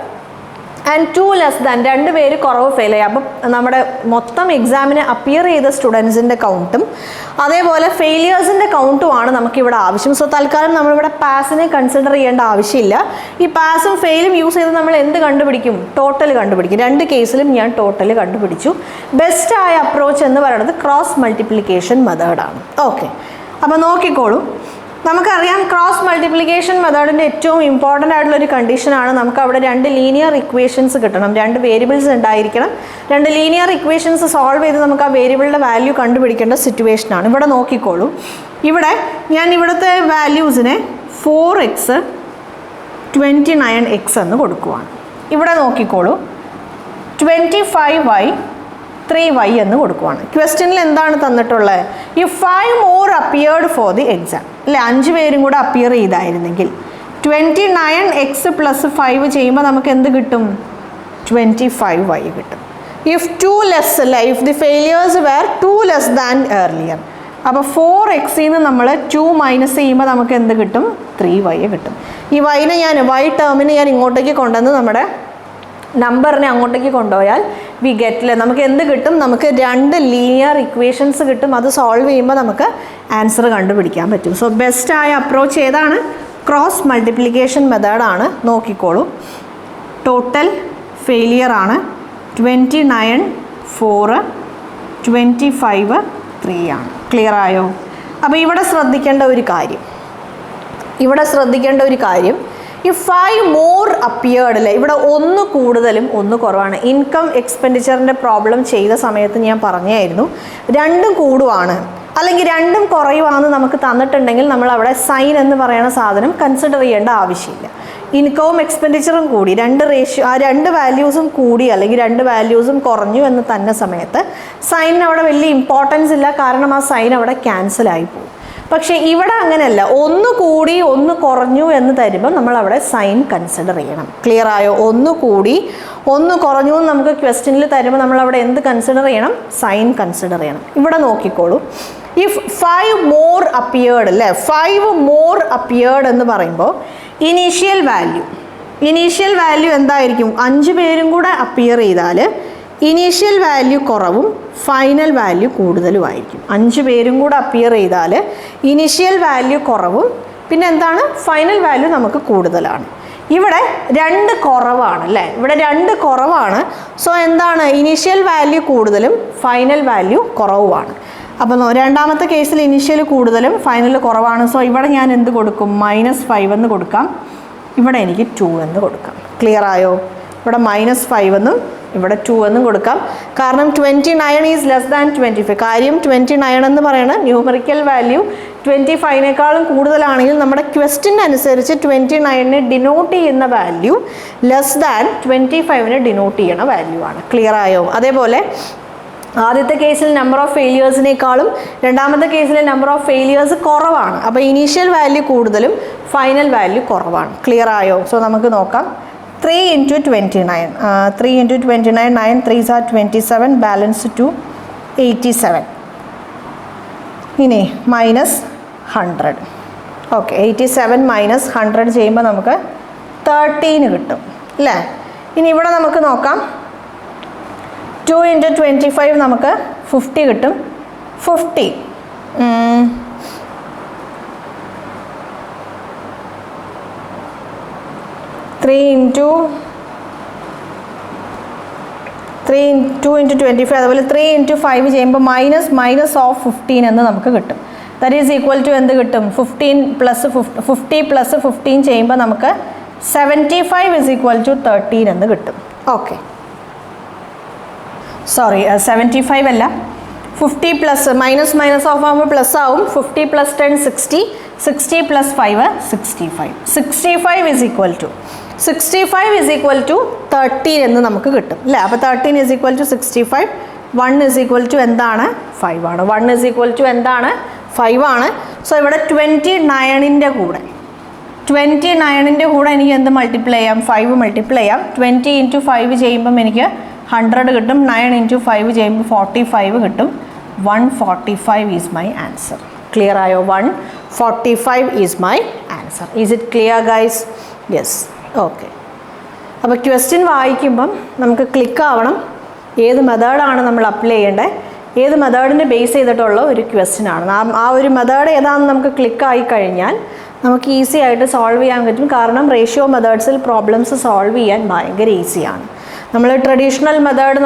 Speaker 1: and 2 less than, 2 പേര് കുറവ് ഫെയിൽ ആയി. അപ്പം നമ്മുടെ മൊത്തം എക്സാമിന് അപ്പിയർ ചെയ്ത സ്റ്റുഡൻസിൻ്റെ കൗണ്ടും അതേപോലെ ഫെയിലിയേഴ്സിൻ്റെ കൗണ്ടുമാണ് നമുക്കിവിടെ ആവശ്യം. സോ തൽക്കാലം നമ്മളിവിടെ പാസിനെ കൺസിഡർ ചെയ്യേണ്ട ആവശ്യമില്ല. ഈ പാസും ഫെയിലും യൂസ് ചെയ്ത് നമ്മൾ എന്ത് കണ്ടുപിടിക്കും? ടോട്ടൽ കണ്ടുപിടിക്കും. 2 കേസിലും ഞാൻ ടോട്ടൽ കണ്ടുപിടിച്ചു. ബെസ്റ്റായ അപ്രോച്ച് എന്ന് പറയുന്നത് ക്രോസ് മൾട്ടിപ്ലിക്കേഷൻ മെത്തേഡാണ്. ഓക്കെ, അപ്പോൾ നോക്കിക്കോളൂ. നമുക്കറിയാം ക്രോസ് മൾട്ടിപ്ലിക്കേഷൻ മെത്തേഡിൻ്റെ ഏറ്റവും ഇമ്പോർട്ടൻ്റ് ആയിട്ടുള്ളൊരു കണ്ടീഷനാണ് നമുക്ക് അവിടെ 2 ലീനിയർ ഇക്വേഷൻസ് കിട്ടണം, 2 വേരിയബിൾസ് ഉണ്ടായിരിക്കണം. 2 ലീനിയർ ഇക്വേഷൻസ് സോൾവ് ചെയ്ത് നമുക്ക് ആ വേരിയബിളിൻ്റെ വാല്യൂ കണ്ടുപിടിക്കേണ്ട സിറ്റുവേഷനാണ്. ഇവിടെ നോക്കിക്കോളൂ. ഇവിടെ ഞാൻ ഇവിടുത്തെ വാല്യൂസിനെ 4x 29x എന്ന് കൊടുക്കുവാണ്. ഇവിടെ നോക്കിക്കോളൂ, 25y 3y എന്ന് കൊടുക്കുവാണ്. ക്വസ്റ്റ്യനിൽ എന്താണ് തന്നിട്ടുള്ളത്? ഈ 5 more appeared for the exam അല്ലേ, 5 പേരും കൂടെ അപ്പിയർ ചെയ്തായിരുന്നെങ്കിൽ 29x + 5 ചെയ്യുമ്പോൾ നമുക്ക് എന്ത് കിട്ടും? 25y കിട്ടും. ഇഫ് 2 ലെസ് അല്ല, if the failures were 2 less than earlier, അപ്പോൾ 4x നിന്ന് നമ്മൾ 2 മൈനസ് ചെയ്യുമ്പോൾ നമുക്ക് എന്ത് കിട്ടും? 3y കിട്ടും. ഈ y ടേമിന് ഞാൻ ഇങ്ങോട്ടേക്ക് കൊണ്ടുവന്ന് നമ്മുടെ നമ്പറിനെ അങ്ങോട്ടേക്ക് കൊണ്ടുപോയാൽ വി ഗെറ്റിൽ നമുക്ക് എന്ത് കിട്ടും? നമുക്ക് 2 ലീനിയർ ഇക്വേഷൻസ് കിട്ടും. അത് സോൾവ് ചെയ്യുമ്പോൾ നമുക്ക് ആൻസർ കണ്ടുപിടിക്കാൻ പറ്റും. സോ ബെസ്റ്റായ അപ്രോച്ച് ഏതാണ്? ക്രോസ് മൾട്ടിപ്ലിക്കേഷൻ മെത്തേഡാണ്. നോക്കിക്കോളൂ, ടോട്ടൽ ഫെയിലിയർ ആണ് 29 4 25 3 ആണ്. ക്ലിയർ ആയോ? അപ്പോൾ ഇവിടെ ശ്രദ്ധിക്കേണ്ട ഒരു കാര്യം ഈ 5 മോർ അപ്പിയേർഡ് അല്ലേ, ഇവിടെ 1 കൂടുതലും 1 കുറവാണ്. ഇൻകം എക്സ്പെൻഡിച്ചറിൻ്റെ പ്രോബ്ലം ചെയ്ത സമയത്ത് ഞാൻ പറഞ്ഞായിരുന്നു 2 കൂടുവാണ് അല്ലെങ്കിൽ 2 കുറയുവാണെന്ന് നമുക്ക് തന്നിട്ടുണ്ടെങ്കിൽ നമ്മൾ അവിടെ സൈൻ എന്ന് പറയുന്ന സാധനം കൺസിഡർ ചെയ്യേണ്ട ആവശ്യമില്ല. ഇൻകവും എക്സ്പെൻഡിച്ചറും കൂടി 2 റേഷ്യോ, ആ 2 വാല്യൂസും കൂടി അല്ലെങ്കിൽ 2 വാല്യൂസും കുറഞ്ഞു എന്ന് തന്നെ സമയത്ത് സൈനിന് അവിടെ വലിയ ഇമ്പോർട്ടൻസ് ഇല്ല, കാരണം ആ സൈൻ അവിടെ ക്യാൻസലായി പോകും. പക്ഷേ ഇവിടെ അങ്ങനെയല്ല, 1 കൂടി 1 കുറഞ്ഞു എന്ന് തരുമ്പോൾ നമ്മൾ അവിടെ സൈൻ കൺസിഡർ ചെയ്യണം. ക്ലിയർ ആയോ? 1 കൂടി 1 കുറഞ്ഞു എന്ന് നമുക്ക് ക്വസ്റ്റ്യനിൽ തരുമ്പോൾ നമ്മൾ അവിടെ എന്ത് കൺസിഡർ ചെയ്യണം? സൈൻ കൺസിഡർ ചെയ്യണം. ഇവിടെ നോക്കിക്കോളൂ, ഇഫ് 5 മോർ അപ്പിയേർഡ് അല്ലേ, 5 മോർ അപ്പിയേർഡ് എന്ന് പറയുമ്പോൾ ഇനീഷ്യൽ വാല്യൂ എന്തായിരിക്കും? 5 പേരും കൂടെ അപ്പിയർ ചെയ്താൽ ഇനീഷ്യൽ വാല്യൂ കുറവും ഫൈനൽ വാല്യൂ കൂടുതലുമായിരിക്കും. 5 പേരും കൂടെ അപ്പിയർ ചെയ്താൽ ഇനീഷ്യൽ വാല്യൂ കുറവും പിന്നെ എന്താണ്? ഫൈനൽ വാല്യൂ നമുക്ക് കൂടുതലാണ്. ഇവിടെ 2 കുറവാണ് അല്ലേ, ഇവിടെ 2 കുറവാണ്. സോ എന്താണ്? ഇനീഷ്യൽ വാല്യൂ കൂടുതലും ഫൈനൽ വാല്യൂ കുറവുമാണ്. അപ്പോൾ രണ്ടാമത്തെ കേസിൽ ഇനീഷ്യൽ കൂടുതലും ഫൈനൽ കുറവാണ്. സോ ഇവിടെ ഞാൻ എന്ത് കൊടുക്കും? -5 എന്ന് കൊടുക്കാം. ഇവിടെ എനിക്ക് 2 എന്ന് കൊടുക്കാം. ക്ലിയർ ആയോ? ഇവിടെ -5 എന്നും ഇവിടെ 2 എന്നും കൊടുക്കാം. കാരണം 29 ഈസ് ലെസ് ദാൻ 25. കാര്യം 29 എന്ന് പറയുന്നത് ന്യൂമറിക്കൽ വാല്യൂ 25നേക്കാളും കൂടുതലാണെങ്കിൽ നമ്മുടെ ക്വസ്റ്റ്യൻ അനുസരിച്ച് 29നെ ഡിനോട്ട് ചെയ്യുന്ന വാല്യൂ ലെസ് ദാൻ 25നെ ഡിനോട്ട് ചെയ്യുന്ന വാല്യൂ ആണ്. ക്ലിയർ ആയോ? അതേപോലെ ആദ്യത്തെ കേസിൽ നമ്പർ ഓഫ് ഫെയിലിയേഴ്സിനേക്കാളും രണ്ടാമത്തെ കേസിലെ നമ്പർ ഓഫ് ഫെയിലിയേഴ്സ് കുറവാണ്. അപ്പോൾ ഇനീഷ്യൽ വാല്യൂ കൂടുതലും ഫൈനൽ വാല്യൂ കുറവാണ്. ക്ലിയർ ആയോ? സോ നമുക്ക് നോക്കാം. 3 × 29, 3 × 29, 9 3s are 27, balance 2 87. ഇനി -100. ഓക്കെ, 87 - 100 ചെയ്യുമ്പോൾ നമുക്ക് 13 കിട്ടും അല്ലേ. ഇനി ഇവിടെ നമുക്ക് നോക്കാം, 2 into 25 നമുക്ക് 50 കിട്ടും. 50 2 into 25 അതുപോലെ 3 into 5 ചെയ്യുമ്പോൾ മൈനസ് ഓഫ് 15 എന്ന് നമുക്ക് കിട്ടും. ദാറ്റ് ഈസ് ഈക്വൽ ടു എന്ത് കിട്ടും? 50 പ്ലസ് 15 ചെയ്യുമ്പോൾ നമുക്ക് 75 is equal to 13 എന്ന് കിട്ടും. ഓക്കെ, സോറി 75 അല്ല, 50 പ്ലസ് മൈനസ് ഓഫ് ആകുമ്പോൾ പ്ലസ് ആവും. 50 plus 10 60, 60 plus 5 65. 65 is equal to 13 എന്ന് നമുക്ക് കിട്ടും അല്ലേ? അപ്പോൾ 13 is equal to 65. 1 is equal to എന്താണ്? 5 ആണ്. 1 is equal to എന്താണ്? 5 ആണ്. സോ ഇവിടെ 29ൻ്റെ കൂടെ എനിക്ക് എന്ത് മൾട്ടിപ്ലൈ ചെയ്യാം? 5 മൾട്ടിപ്ലൈ ചെയ്യാം. 20 into 5 ചെയ്യുമ്പം എനിക്ക് 100 കിട്ടും. 9 into 5 ചെയ്യുമ്പോൾ 45 കിട്ടും. 145 ഈസ് മൈ ആൻസർ. ക്ലിയർ ആയോ? 145 is my answer. Is it clear guys? Yes. Okay, അപ്പോൾ ക്വസ്റ്റ്യൻ വായിക്കുമ്പം നമുക്ക് ക്ലിക്ക് ആവണം ഏത് മെത്തേഡാണ് നമ്മൾ അപ്ലൈ ചെയ്യേണ്ടത്, ഏത് മെത്തേഡിനെ ബേസ് ചെയ്തിട്ടുള്ള ഒരു ക്വസ്റ്റ്യൻ ആണ്. ആ ഒരു മെത്തേഡ് ഏതാണെന്ന് നമുക്ക് ക്ലിക്കായി കഴിഞ്ഞാൽ നമുക്ക് ഈസി ആയിട്ട് സോൾവ് ചെയ്യാൻ പറ്റും. കാരണം റേഷ്യോ മെത്തേഡ്സിൽ പ്രോബ്ലംസ് സോൾവ് ചെയ്യാൻ ഭയങ്കര ഈസിയാണ്. നമ്മൾ ട്രഡീഷണൽ മെത്തേഡ്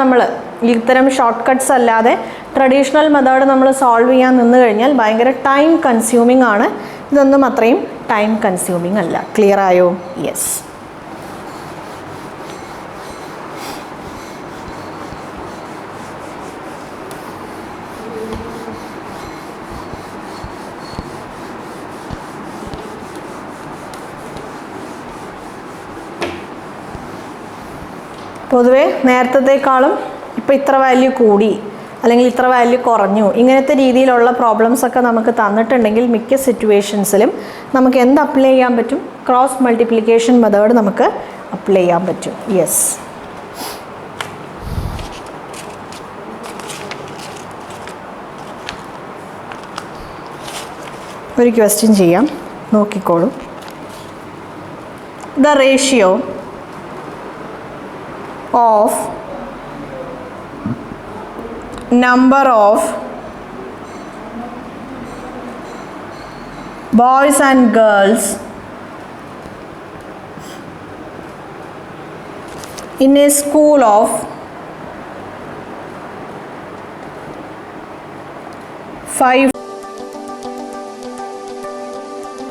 Speaker 1: ഇത്തരം ഷോർട്ട് കട്ട്സ് അല്ലാതെ ട്രഡീഷണൽ മെത്തേഡ് നമ്മൾ സോൾവ് ചെയ്യാൻ നിന്ന് കഴിഞ്ഞാൽ ഭയങ്കര ടൈം കൺസ്യൂമിംഗ് ആണ്. ഇതൊന്നും അത്രയും ടൈം കൺസ്യൂമിംഗ് അല്ല. ക്ലിയർ ആയോ? യെസ്. പൊതുവേ നേരത്തേക്കാളും ഇപ്പോൾ ഇത്ര വാല്യൂ കൂടി അല്ലെങ്കിൽ ഇത്ര വാല്യൂ കുറഞ്ഞു, ഇങ്ങനത്തെ രീതിയിലുള്ള പ്രോബ്ലംസൊക്കെ നമുക്ക് തന്നിട്ടുണ്ടെങ്കിൽ മിക്ക സിറ്റുവേഷൻസിലും നമുക്ക് എന്ത് അപ്ലൈ ചെയ്യാൻ പറ്റും? ക്രോസ് മൾട്ടിപ്ലിക്കേഷൻ മെത്തേഡ് നമുക്ക് അപ്ലൈ ചെയ്യാൻ പറ്റും. യെസ്. ഒരു ക്വസ്റ്റ്യൻ ചെയ്യാം, നോക്കിക്കോളൂ. The ratio of number of boys and girls in a school of 5